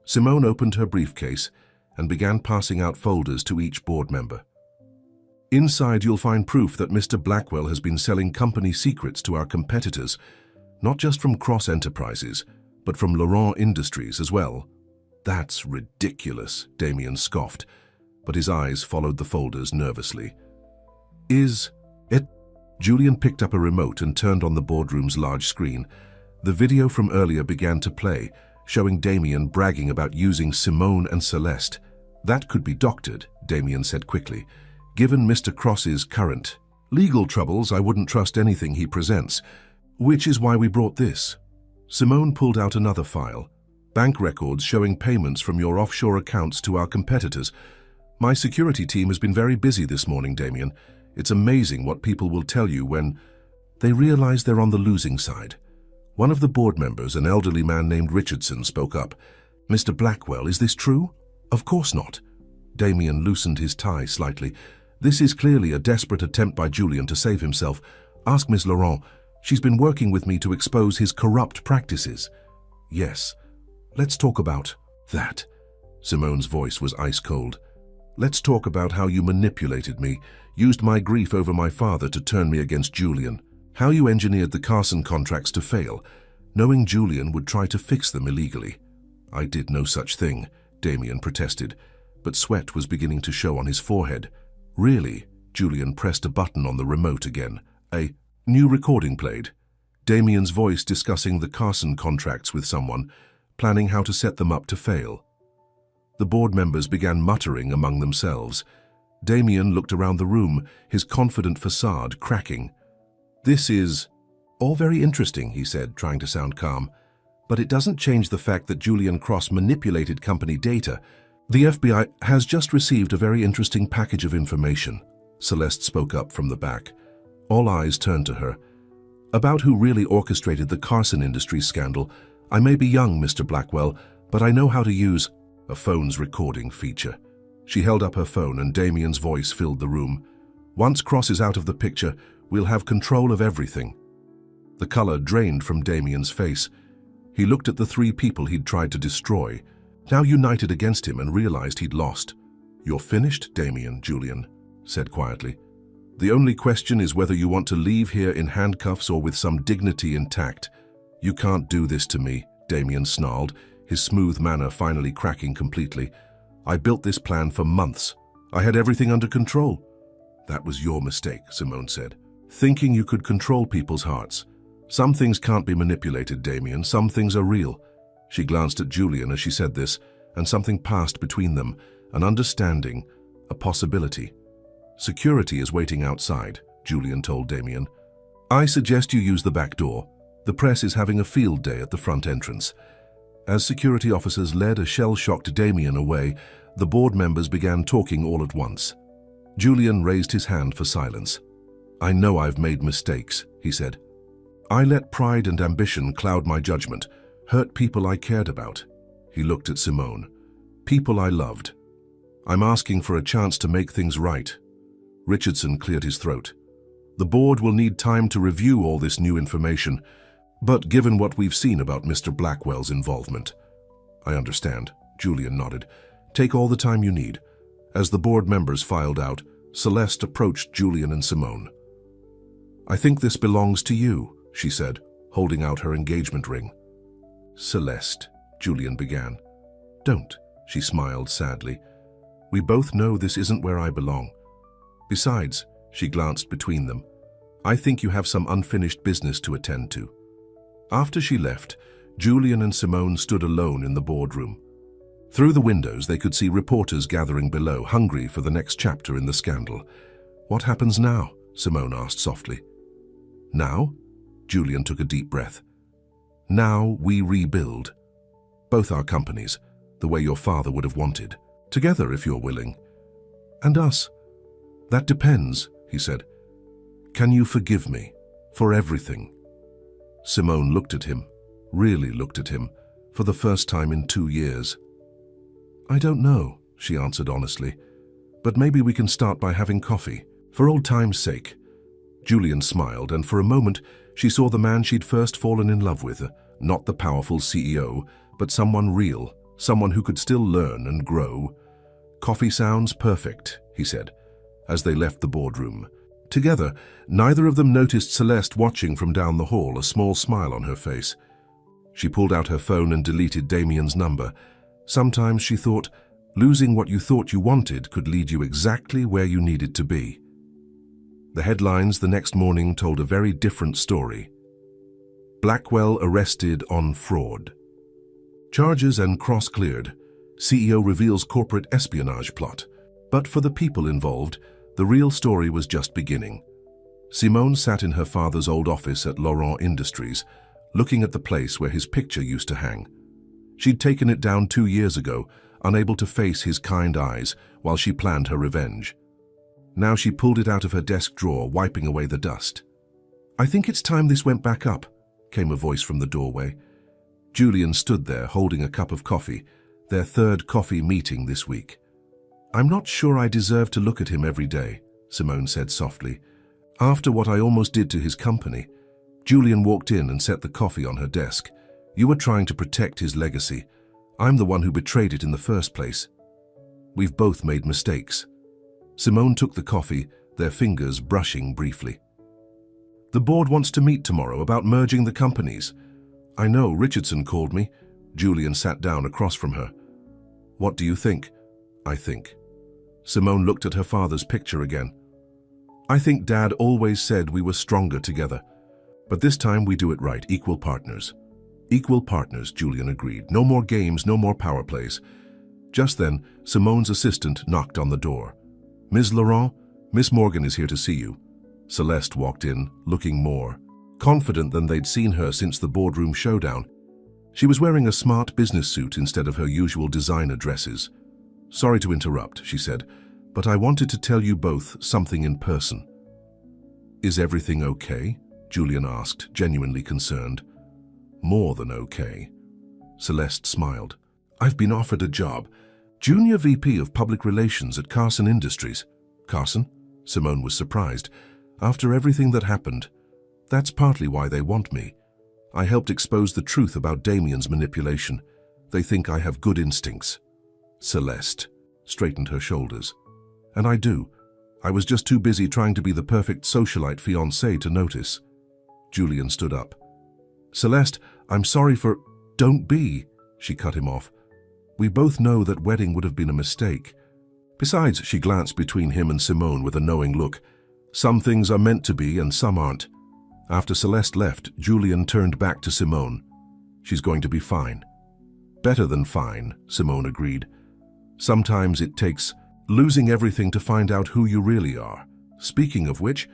Simone opened her briefcase and began passing out folders to each board member. Inside, you'll find proof that Mr. Blackwell has been selling company secrets to our competitors, not just from Cross Enterprises, but from Laurent Industries as well. That's ridiculous, Damien scoffed. but his eyes followed the folders nervously. Is it? Julian picked up a remote and turned on the boardroom's large screen. The video from earlier began to play, showing Damien bragging about using Simone and Celeste. That could be doctored, Damien said quickly. Given Mr. Cross's current legal troubles, I wouldn't trust anything he presents, which is why we brought this. Simone pulled out another file. Bank records showing payments from your offshore accounts to our competitors. My security team has been very busy this morning, Damien. It's amazing what people will tell you when they realize they're on the losing side. One of the board members, an elderly man named Richardson, spoke up. Mr. Blackwell, is this true? Of course not. Damien loosened his tie slightly. This is clearly a desperate attempt by Julian to save himself. Ask Ms. Laurent. She's been working with me to expose his corrupt practices. Yes. Let's talk about that. Simone's voice was ice cold. Let's talk about how you manipulated me, used my grief over my father to turn me against Julian. How you engineered the Carson contracts to fail, knowing Julian would try to fix them illegally. I did no such thing, Damien protested, but sweat was beginning to show on his forehead. Really? Julian pressed a button on the remote again. A new recording played. Damien's voice discussing the Carson contracts with someone, planning how to set them up to fail. The board members began muttering among themselves. Damien looked around the room, his confident facade cracking. This is all very interesting, he said, trying to sound calm. But it doesn't change the fact that Julian Cross manipulated company data. The FBI has just received a very interesting package of information. Celeste spoke up from the back. All eyes turned to her. About who really orchestrated the Carson Industries scandal. I may be young, Mr. Blackwell, but I know how to use a phone's recording feature. She held up her phone and Damien's voice filled the room. Once Cross is out of the picture, we'll have control of everything. The color drained from Damien's face. He looked at the three people he'd tried to destroy, now united against him, and realized he'd lost. You're finished, Damien, Julian said quietly. The only question is whether you want to leave here in handcuffs or with some dignity intact. You can't do this to me, Damien snarled, his smooth manner finally cracking completely. I built this plan for months. I had everything under control. That was your mistake, Simone said. Thinking you could control people's hearts. Some things can't be manipulated, Damien. Some things are real. She glanced at Julian as she said this, and something passed between them, an understanding, a possibility. Security is waiting outside, Julian told Damien. I suggest you use the back door. The press is having a field day at the front entrance. As security officers led a shell-shocked Damien away, the board members began talking all at once. Julian raised his hand for silence. I know I've made mistakes, he said. I let pride and ambition cloud my judgment, hurt people I cared about. He looked at Simone. People I loved. I'm asking for a chance to make things right. Richardson cleared his throat. The board will need time to review all this new information, but given what we've seen about Mr. Blackwell's involvement. I understand, Julian nodded. Take all the time you need. As the board members filed out, Celeste approached Julian and Simone. I think this belongs to you, she said, holding out her engagement ring. Celeste, Julian began. Don't, she smiled sadly. We both know this isn't where I belong. Besides, she glanced between them, I think you have some unfinished business to attend to. After she left, Julian and Simone stood alone in the boardroom. Through the windows, they could see reporters gathering below, hungry for the next chapter in the scandal. What happens now? Simone asked softly. Now? Julian took a deep breath. Now we rebuild. Both our companies, the way your father would have wanted. Together, if you're willing. And us. That depends, he said. Can you forgive me for everything? Simone looked at him, really looked at him, for the first time in 2 years. I don't know, she answered honestly, but maybe we can start by having coffee, for old time's sake. Julian smiled, and for a moment she saw the man she'd first fallen in love with, not the powerful CEO, but someone real, someone who could still learn and grow. Coffee sounds perfect, he said, as they left the boardroom. Together, neither of them noticed Celeste watching from down the hall, a small smile on her face. She pulled out her phone and deleted Damien's number. Sometimes she thought, Losing what you thought you wanted could lead you exactly where you needed to be. The headlines the next morning told a very different story. Blackwell arrested on fraud. Charges and cross-cleared. CEO reveals corporate espionage plot. But for the people involved, the real story was just beginning. Simone sat in her father's old office at Laurent Industries, looking at the place where his picture used to hang. She'd taken it down 2 years ago, unable to face his kind eyes while she planned her revenge. Now she pulled it out of her desk drawer, wiping away the dust. "I think it's time this went back up," came a voice from the doorway. Julian stood there holding a cup of coffee, their third coffee meeting this week. "I'm not sure I deserve to look at him every day," Simone said softly. "After what I almost did to his company." Julian walked in and set the coffee on her desk. "You were trying to protect his legacy. I'm the one who betrayed it in the first place. We've both made mistakes." Simone took the coffee, their fingers brushing briefly. "The board wants to meet tomorrow about merging the companies." "I know, Richardson called me." Julian sat down across from her. "What do you think?" "I think." Simone looked at her father's picture again. "I think Dad always said we were stronger together. But this time we do it right, equal partners." "Equal partners," Julian agreed. "No more games, no more power plays." Just then, Simone's assistant knocked on the door. "Ms. Laurent, Miss Morgan is here to see you." Celeste walked in, looking more confident than they'd seen her since the boardroom showdown. She was wearing a smart business suit instead of her usual designer dresses. "Sorry to interrupt," she said, "but I wanted to tell you both something in person." "Is everything okay?" Julian asked, genuinely concerned. "More than okay." Celeste smiled. "I've been offered a job. Junior VP of Public Relations at Carson Industries." "Carson?" Simone was surprised. "After everything that happened, that's partly why they want me. I helped expose the truth about Damien's manipulation. They think I have good instincts." Celeste straightened her shoulders. "And I do. I was just too busy trying to be the perfect socialite fiancé to notice." Julian stood up. "Celeste, I'm sorry for—" "Don't be," she cut him off. "We both know that wedding would have been a mistake. Besides," she glanced between him and Simone with a knowing look, "some things are meant to be and some aren't." After Celeste left, Julian turned back to Simone. "She's going to be fine." "Better than fine," Simone agreed. "Sometimes it takes losing everything to find out who you really are." Speaking of which,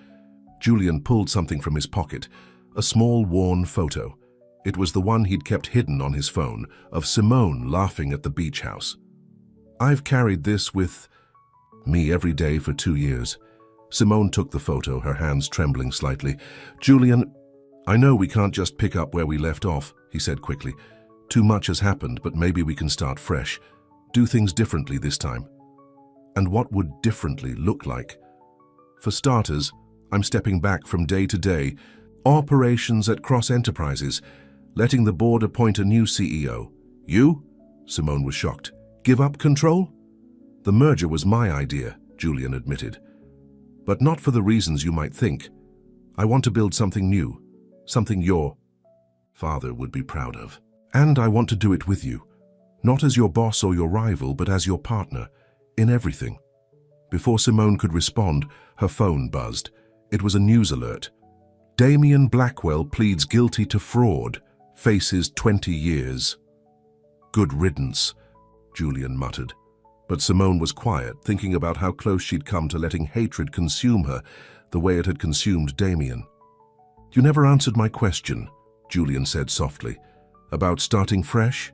Julian pulled something from his pocket, a small worn photo. It was the one he'd kept hidden on his phone, of Simone laughing at the beach house. "I've carried this with me every day for 2 years. Simone took the photo, her hands trembling slightly. "Julian, I know we can't just pick up where we left off," he said quickly. "Too much has happened, but maybe we can start fresh. Do things differently this time." And what would differently look like? "For starters, I'm stepping back from day to day, operations at Cross Enterprises, letting the board appoint a new CEO." "You?" Simone was shocked. "Give up control?" "The merger was my idea," Julian admitted. "But not for the reasons you might think. I want to build something new, something your father would be proud of. And I want to do it with you, not as your boss or your rival, but as your partner, in everything." Before Simone could respond, her phone buzzed. It was a news alert. "Damien Blackwell pleads guilty to fraud, faces 20 years. "Good riddance," Julian muttered. But Simone was quiet, thinking about how close she'd come to letting hatred consume her, the way it had consumed Damien. "You never answered my question," Julian said softly. "About starting fresh?"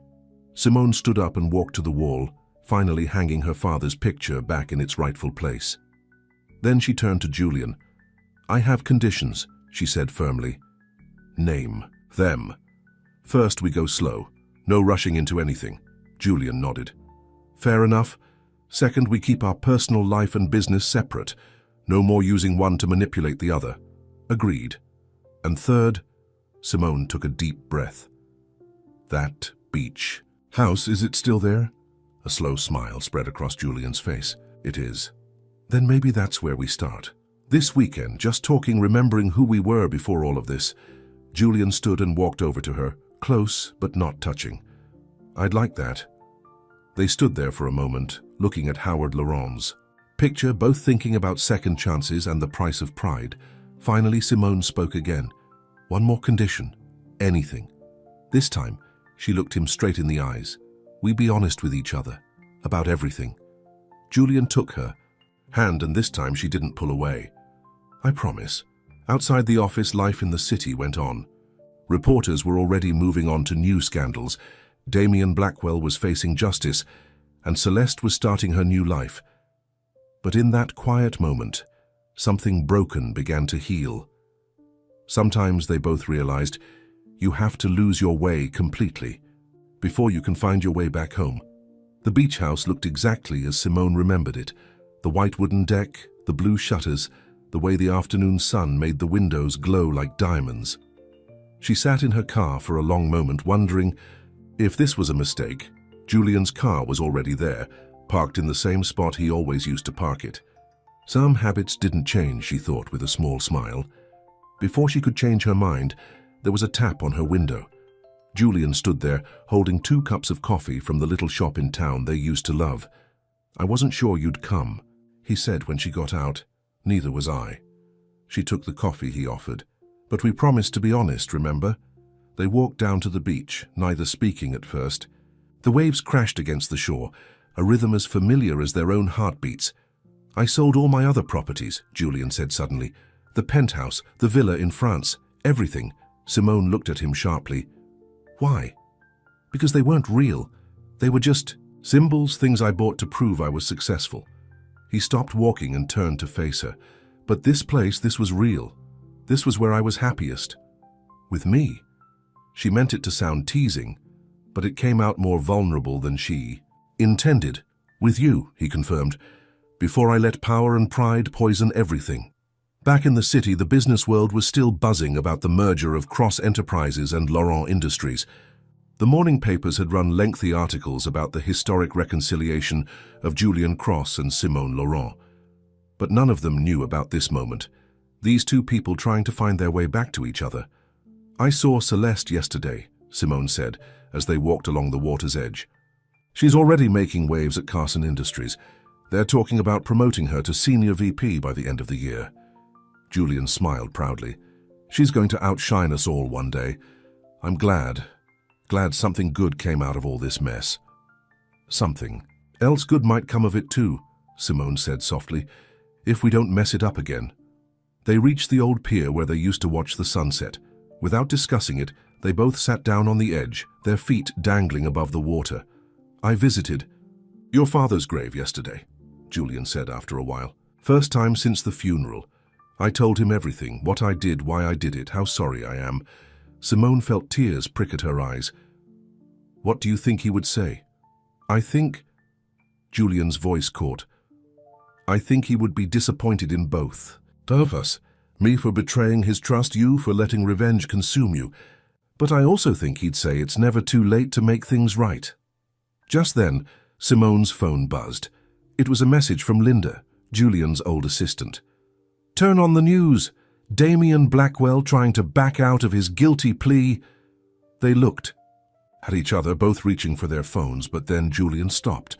Simone stood up and walked to the wall, finally hanging her father's picture back in its rightful place. Then she turned to Julian. "I have conditions," she said firmly. "Name them." "First we go slow. No rushing into anything." Julian nodded. "Fair enough. Second, we keep our personal life and business separate. No more using one to manipulate the other." "Agreed." "And third," Simone took a deep breath. "That beach house, is it still there?" A slow smile spread across Julian's face. "It is." "Then maybe that's where we start. This weekend, just talking, remembering who we were before all of this." Julian stood and walked over to her, close but not touching. "I'd like that." They stood there for a moment, looking at Howard Laurent's picture, both thinking about second chances and the price of pride. Finally, Simone spoke again. One more condition. Anything. This time, she looked him straight in the eyes. We be honest with each other. About everything. Julian took her hand, and this time she didn't pull away. I promise. Outside the office, life in the city went on. Reporters were already moving on to new scandals. Damien Blackwell was facing justice, and Celeste was starting her new life. But in that quiet moment, something broken began to heal. Sometimes, they both realized, you have to lose your way completely before you can find your way back home. The beach house looked exactly as Simone remembered it. The white wooden deck, the blue shutters, the way the afternoon sun made the windows glow like diamonds. She sat in her car for a long moment, wondering if this was a mistake. Julian's car was already there, parked in the same spot he always used to park it. Some habits didn't change, she thought with a small smile. Before she could change her mind, there was a tap on her window. Julian stood there, holding 2 cups of coffee from the little shop in town they used to love. I wasn't sure you'd come, he said when she got out. Neither was I. She took the coffee he offered. But we promised to be honest, remember? They walked down to the beach, neither speaking at first. The waves crashed against the shore, a rhythm as familiar as their own heartbeats. I sold all my other properties, Julian said suddenly. The penthouse, the villa in France, everything. Simone looked at him sharply. Why? Because they weren't real. They were just symbols, things I bought to prove I was successful. He stopped walking and turned to face her. But this place, this was real. This was where I was happiest. With me. She meant it to sound teasing, but it came out more vulnerable than she intended. With you, he confirmed, before I let power and pride poison everything. Back in the city, the business world was still buzzing about the merger of Cross Enterprises and Laurent Industries. The morning papers had run lengthy articles about the historic reconciliation of Julian Cross and Simone Laurent. But none of them knew about this moment, these two people trying to find their way back to each other. I saw Celeste yesterday, Simone said, as they walked along the water's edge. She's already making waves at Carson Industries. They're talking about promoting her to senior VP by the end of the year. Julian smiled proudly. She's going to outshine us all one day. I'm glad something good came out of all this mess. Something else good might come of it too, Simone said softly, if we don't mess it up again. They reached the old pier where they used to watch the sunset. Without discussing it, they both sat down on the edge, their feet dangling above the water. I visited your father's grave yesterday, Julian said after a while. First time since the funeral. I told him everything, what I did, why I did it, how sorry I am. Simone felt tears prick at her eyes. What do you think he would say? I think, Julian's voice caught, I think he would be disappointed in both of us. Me for betraying his trust, you for letting revenge consume you. But I also think he'd say it's never too late to make things right. Just then, Simone's phone buzzed. It was a message from Linda, Julian's old assistant. Turn on the news. Damien Blackwell trying to back out of his guilty plea. They looked at each other, both reaching for their phones, but then Julian stopped.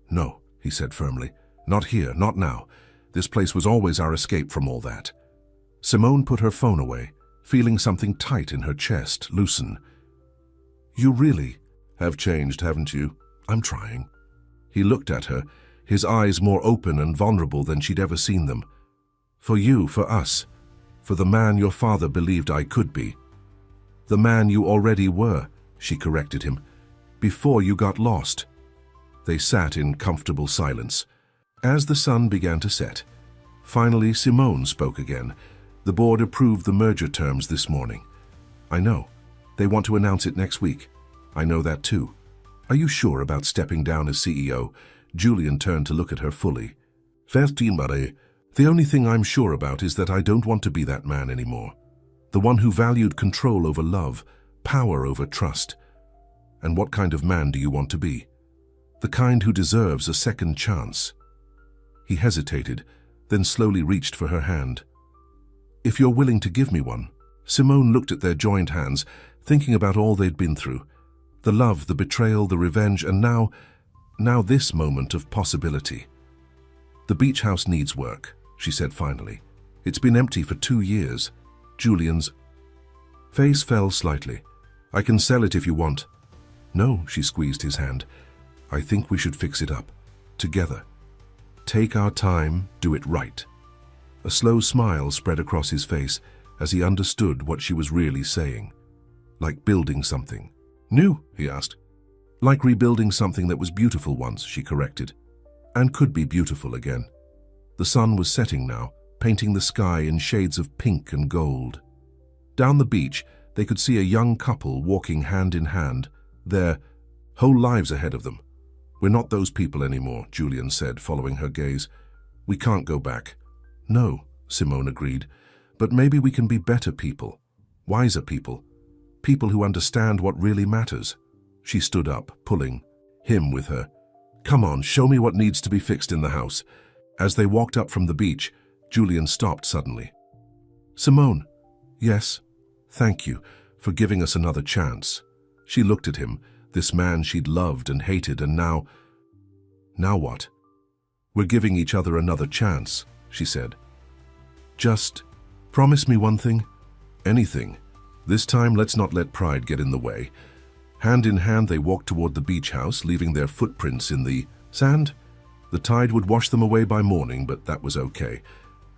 No, he said firmly. Not here, not now. This place was always our escape from all that. Simone put her phone away, feeling something tight in her chest loosen. You really have changed, haven't you? I'm trying. He looked at her, his eyes more open and vulnerable than she'd ever seen them. For you, for us, for the man your father believed I could be. The man you already were, she corrected him, before you got lost. They sat in comfortable silence. As the sun began to set, finally Simone spoke again. The board approved the merger terms this morning. I know. They want to announce it next week. I know that too. Are you sure about stepping down as CEO? Julian turned to look at her fully. Marie, the only thing I'm sure about is that I don't want to be that man anymore. The one who valued control over love, power over trust. And what kind of man do you want to be? The kind who deserves a second chance. He hesitated, then slowly reached for her hand. If you're willing to give me one. Simone looked at their joined hands, thinking about all they'd been through. The love, the betrayal, the revenge, and now Now this moment of possibility. The beach house needs work, she said finally. It's been empty for 2 years. Julian's face fell slightly. I can sell it if you want. No, she squeezed his hand. I think we should fix it up. Together. Take our time, do it right. A slow smile spread across his face as he understood what she was really saying. Like building something. New, he asked. Like rebuilding something that was beautiful once, she corrected. And could be beautiful again. The sun was setting now, painting the sky in shades of pink and gold. Down the beach, they could see a young couple walking hand in hand, their whole lives ahead of them. We're not those people anymore, Julian said, following her gaze. We can't go back. No, Simone agreed, but maybe we can be better people, wiser people, people who understand what really matters. She stood up, pulling him with her. Come on, show me what needs to be fixed in the house. As they walked up from the beach, Julian stopped suddenly. Simone. Yes, thank you for giving us another chance. She looked at him, this man she'd loved and hated, and now what? We're giving each other another chance, she said. Just promise me one thing. Anything. This time, let's not let pride get in the way. Hand in hand, they walked toward the beach house, leaving their footprints in the sand. The tide would wash them away by morning, but that was okay.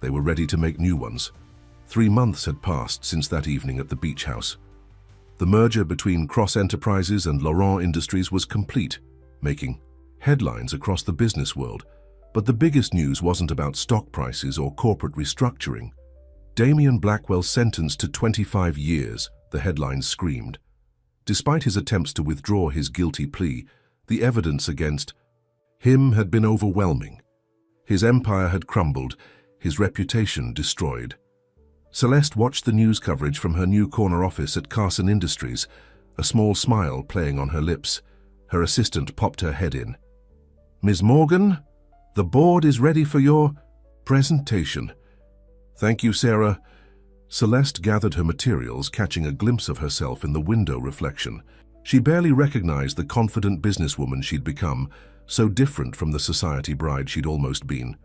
They were ready to make new ones. 3 months had passed since that evening at the beach house. The merger between Cross Enterprises and Laurent Industries was complete, making headlines across the business world. But the biggest news wasn't about stock prices or corporate restructuring. Damien Blackwell sentenced to 25 years, the headlines screamed. Despite his attempts to withdraw his guilty plea, the evidence against him had been overwhelming. His empire had crumbled, his reputation destroyed. Celeste watched the news coverage from her new corner office at Carson Industries, a small smile playing on her lips. Her assistant popped her head in. Ms. Morgan, the board is ready for your presentation. Thank you, Sarah. Celeste gathered her materials, catching a glimpse of herself in the window reflection. She barely recognized the confident businesswoman she'd become, so different from the society bride she'd almost been.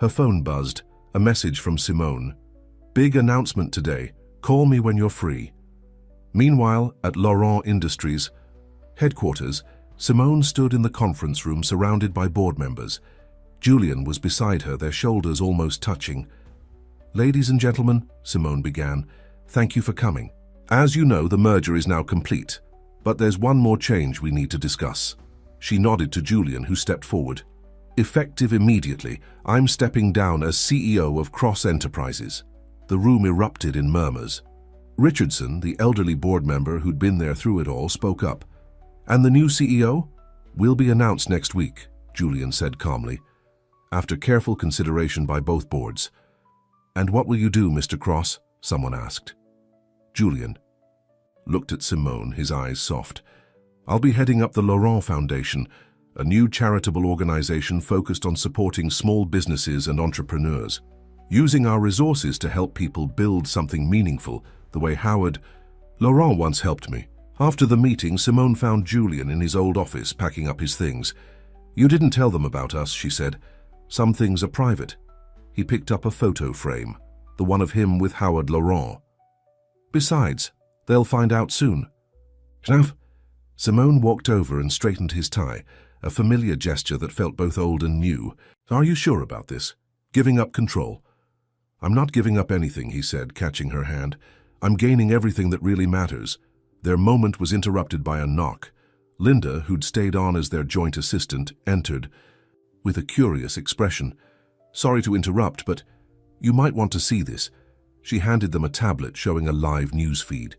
Her phone buzzed, a message from Simone. Big announcement today. Call me when you're free. Meanwhile, at Laurent Industries headquarters, Simone stood in the conference room surrounded by board members. Julian was beside her, their shoulders almost touching. Ladies and gentlemen, Simone began, thank you for coming. As you know, the merger is now complete, but there's one more change we need to discuss. She nodded to Julian, who stepped forward. Effective immediately, I'm stepping down as CEO of Cross Enterprises. The room erupted in murmurs. Richardson, the elderly board member who'd been there through it all, spoke up. And the new CEO? Will be announced next week, Julian said calmly, after careful consideration by both boards. And what will you do, Mr. Cross? Someone asked. Julian looked at Simone, his eyes soft. I'll be heading up the Laurent Foundation, a new charitable organization focused on supporting small businesses and entrepreneurs, using our resources to help people build something meaningful, the way Laurent once helped me. After the meeting, Simone found Julian in his old office packing up his things. You didn't tell them about us, she said. Some things are private. He picked up a photo frame, the one of him with Howard Laurent. Besides, they'll find out soon. Schnaff. Simone walked over and straightened his tie, a familiar gesture that felt both old and new. Are you sure about this? Giving up control? I'm not giving up anything, he said, catching her hand. I'm gaining everything that really matters. Their moment was interrupted by a knock. Linda, who'd stayed on as their joint assistant, entered with a curious expression. Sorry to interrupt, but you might want to see this. She handed them a tablet showing a live news feed.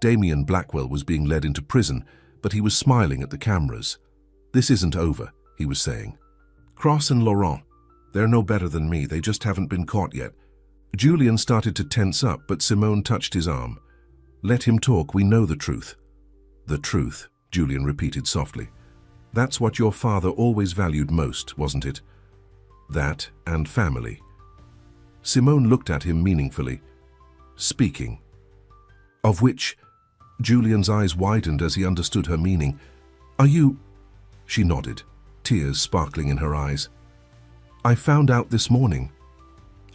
Damien Blackwell was being led into prison, but he was smiling at the cameras. This isn't over, he was saying. Cross and Laurent, they're no better than me, they just haven't been caught yet. Julian started to tense up, but Simone touched his arm. Let him talk, we know the truth. The truth, Julian repeated softly. That's what your father always valued most, wasn't it? That and family. Simone looked at him meaningfully. Speaking. Of which? Julian's eyes widened as he understood her meaning. Are you? She nodded. tears sparkling in her eyes. "I found out this morning.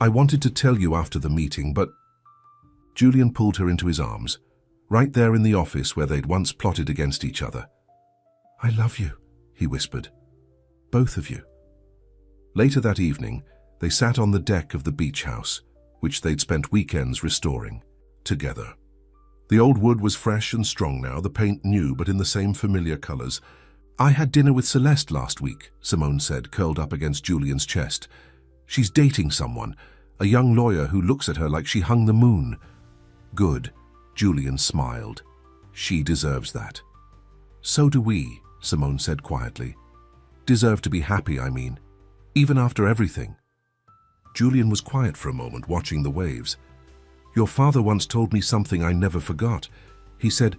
I wanted to tell you after the meeting, but—" Julian pulled her into his arms, right there in the office where they'd once plotted against each other. "I love you," he whispered. "Both of you." Later that evening, they sat on the deck of the beach house, which they'd spent weekends restoring, together. The old wood was fresh and strong now, the paint new but in the same familiar colors. "I had dinner with Celeste last week," Simone said, curled up against Julian's chest. "She's dating someone, a young lawyer who looks at her like she hung the moon." "Good," Julian smiled. "She deserves that." "So do we," Simone said quietly. "Deserve to be happy, I mean. Even after everything." Julian was quiet for a moment, watching the waves. "Your father once told me something I never forgot. He said,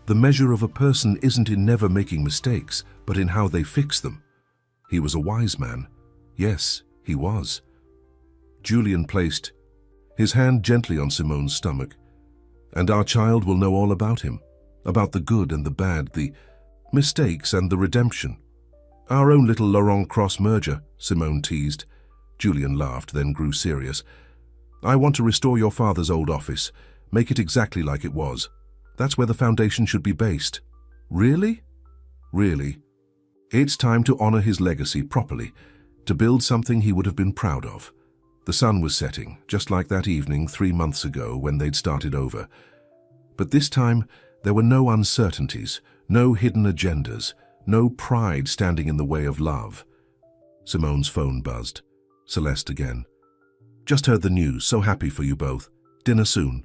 the measure of a person isn't in never making mistakes, but in how they fix them." He was a wise man. Yes, he was. Julian placed his hand gently on Simone's stomach. "And our child will know all about him, about the good and the bad, the mistakes and the redemption. Our own little Laurent Cross merger," Simone teased. Julian laughed, then grew serious. "I want to restore your father's old office, make it exactly like it was. That's where the foundation should be based." "Really?" "Really. It's time to honor his legacy properly, to build something he would have been proud of." The sun was setting, just like that evening 3 months ago when they'd started over. But this time, there were no uncertainties, no hidden agendas, no pride standing in the way of love. Simone's phone buzzed. Celeste again. "Just heard the news, so happy for you both. Dinner soon."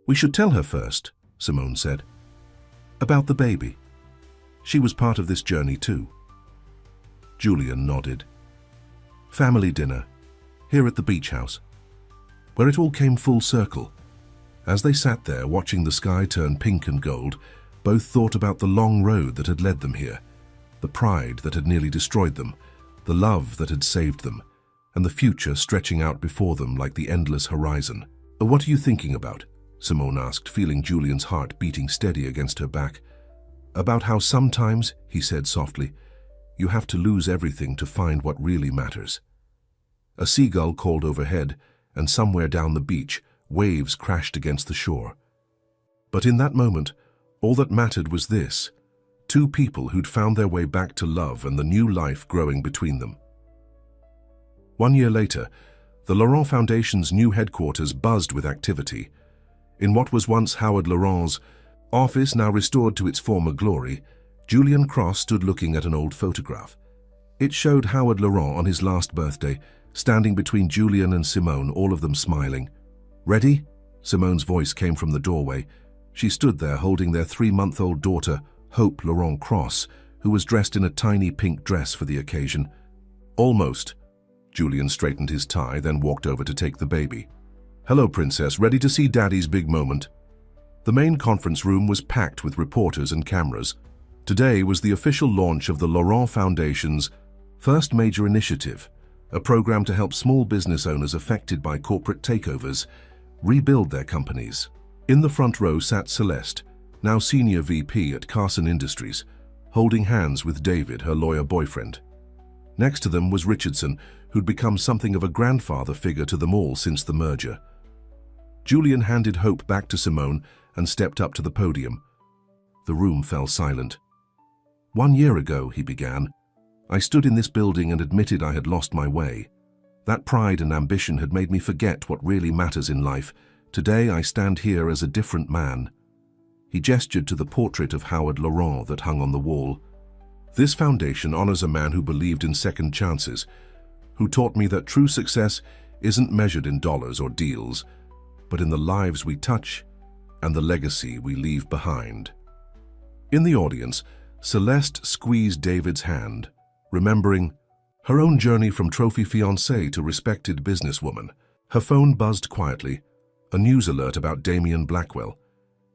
"We should tell her first," Simone said. "About the baby. She was part of this journey too." Julian nodded. Family dinner, here at the beach house, where it all came full circle. As they sat there watching the sky turn pink and gold, both thought about the long road that had led them here, the pride that had nearly destroyed them, the love that had saved them, and the future stretching out before them like the endless horizon. "What are you thinking about?" Simone asked, feeling Julian's heart beating steady against her back. "About how sometimes," he said softly, "you have to lose everything to find what really matters." A seagull called overhead, and somewhere down the beach, waves crashed against the shore. But in that moment, all that mattered was this: two people who'd found their way back to love and the new life growing between them. 1 year later, the Laurent Foundation's new headquarters buzzed with activity. In what was once Howard Laurent's office, now restored to its former glory, Julian Cross stood looking at an old photograph. It showed Howard Laurent on his last birthday, standing between Julian and Simone, all of them smiling. "Ready?" Simone's voice came from the doorway. She stood there holding their 3-month-old daughter, Hope Laurent Cross, who was dressed in a tiny pink dress for the occasion. "Almost." Julian straightened his tie, then walked over to take the baby. "Hello, Princess. Ready to see Daddy's big moment?" The main conference room was packed with reporters and cameras. Today was the official launch of the Laurent Foundation's first major initiative, a program to help small business owners affected by corporate takeovers rebuild their companies. In the front row sat Celeste, now Senior VP at Carson Industries, holding hands with David, her lawyer boyfriend. Next to them was Richardson, who'd become something of a grandfather figure to them all since the merger. Julian handed Hope back to Simone and stepped up to the podium. The room fell silent. 1 year ago, he began, I stood in this building and admitted I had lost my way. That pride and ambition had made me forget what really matters in life. Today I stand here as a different man. He gestured to the portrait of Howard Laurent that hung on the wall. This foundation honors a man who believed in second chances, who taught me that true success isn't measured in dollars or deals, but in the lives we touch and the legacy we leave behind. In the audience, Celeste squeezed David's hand, remembering her own journey from trophy fiancée to respected businesswoman. Her phone buzzed quietly, a news alert about Damien Blackwell.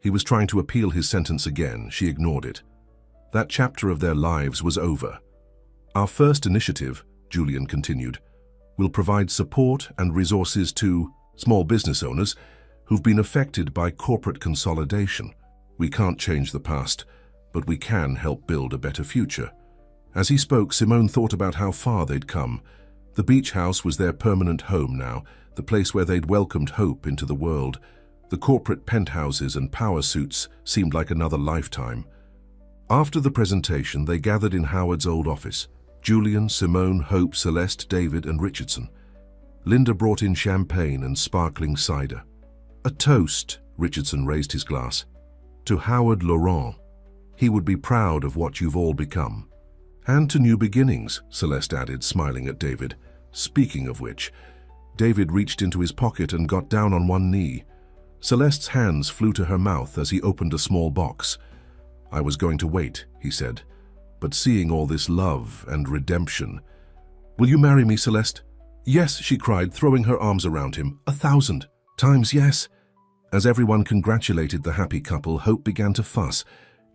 He was trying to appeal his sentence again. She ignored it. That chapter of their lives was over. Our first initiative, Julian continued, will provide support and resources to small business owners who've been affected by corporate consolidation. We can't change the past, but we can help build a better future. As he spoke, Simone thought about how far they'd come. The beach house was their permanent home now, the place where they'd welcomed hope into the world. The corporate penthouses and power suits seemed like another lifetime. After the presentation, they gathered in Howard's old office. Julian, Simone, Hope, Celeste, David, and Richardson. Linda brought in champagne and sparkling cider. A toast, Richardson raised his glass. To Howard Laurent. He would be proud of what you've all become. And to new beginnings, Celeste added, smiling at David. Speaking of which, David reached into his pocket and got down on one knee. Celeste's hands flew to her mouth as he opened a small box. I was going to wait, he said, but seeing all this love and redemption. Will you marry me, Celeste? Yes, she cried, throwing her arms around him. 1,000 times yes. As everyone congratulated the happy couple, Hope began to fuss.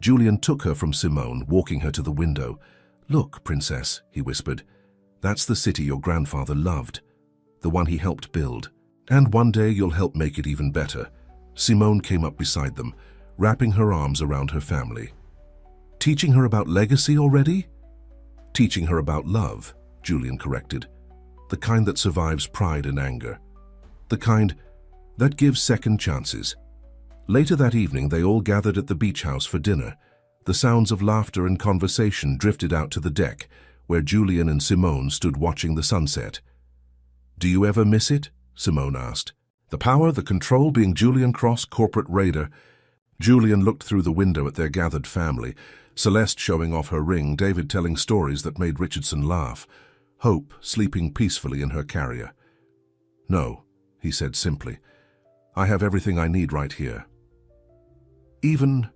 Julian took her from Simone, walking her to the window. Look, princess, he whispered. That's the city your grandfather loved, the one he helped build. And one day you'll help make it even better. Simone came up beside them, wrapping her arms around her family. Teaching her about legacy already? Teaching her about love, Julian corrected. The kind that survives pride and anger. The kind that gives second chances. Later that evening, they all gathered at the beach house for dinner. The sounds of laughter and conversation drifted out to the deck, where Julian and Simone stood watching the sunset. Do you ever miss it? Simone asked. The power, the control, being Julian Cross, corporate raider. Julian looked through the window at their gathered family, Celeste showing off her ring, David telling stories that made Richardson laugh, Hope sleeping peacefully in her carrier. No, he said simply. I have everything I need right here. Even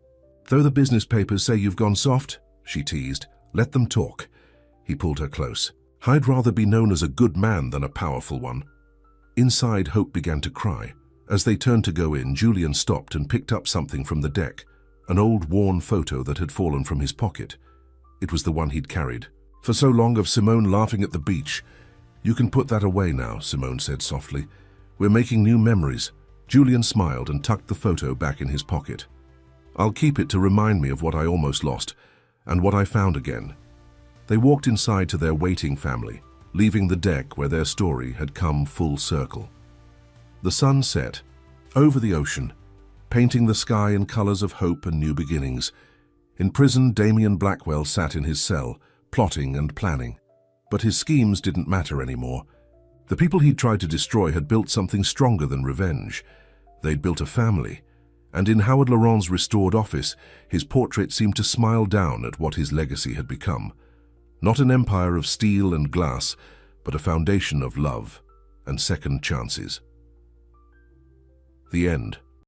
though the business papers say you've gone soft, she teased, let them talk. He pulled her close. I'd rather be known as a good man than a powerful one. Inside, Hope began to cry. As they turned to go in, Julian stopped and picked up something from the deck, an old worn photo that had fallen from his pocket. It was the one he'd carried. For so long of Simone laughing at the beach. You can put that away now, Simone said softly. We're making new memories. Julian smiled and tucked the photo back in his pocket. I'll keep it to remind me of what I almost lost, and what I found again. They walked inside to their waiting family, leaving the deck where their story had come full circle. The sun set, over the ocean, painting the sky in colors of hope and new beginnings. In prison, Damien Blackwell sat in his cell, plotting and planning. But his schemes didn't matter anymore. The people he'd tried to destroy had built something stronger than revenge. They'd built a family, and in Howard Laurent's restored office, his portrait seemed to smile down at what his legacy had become. Not an empire of steel and glass, but a foundation of love and second chances. The end.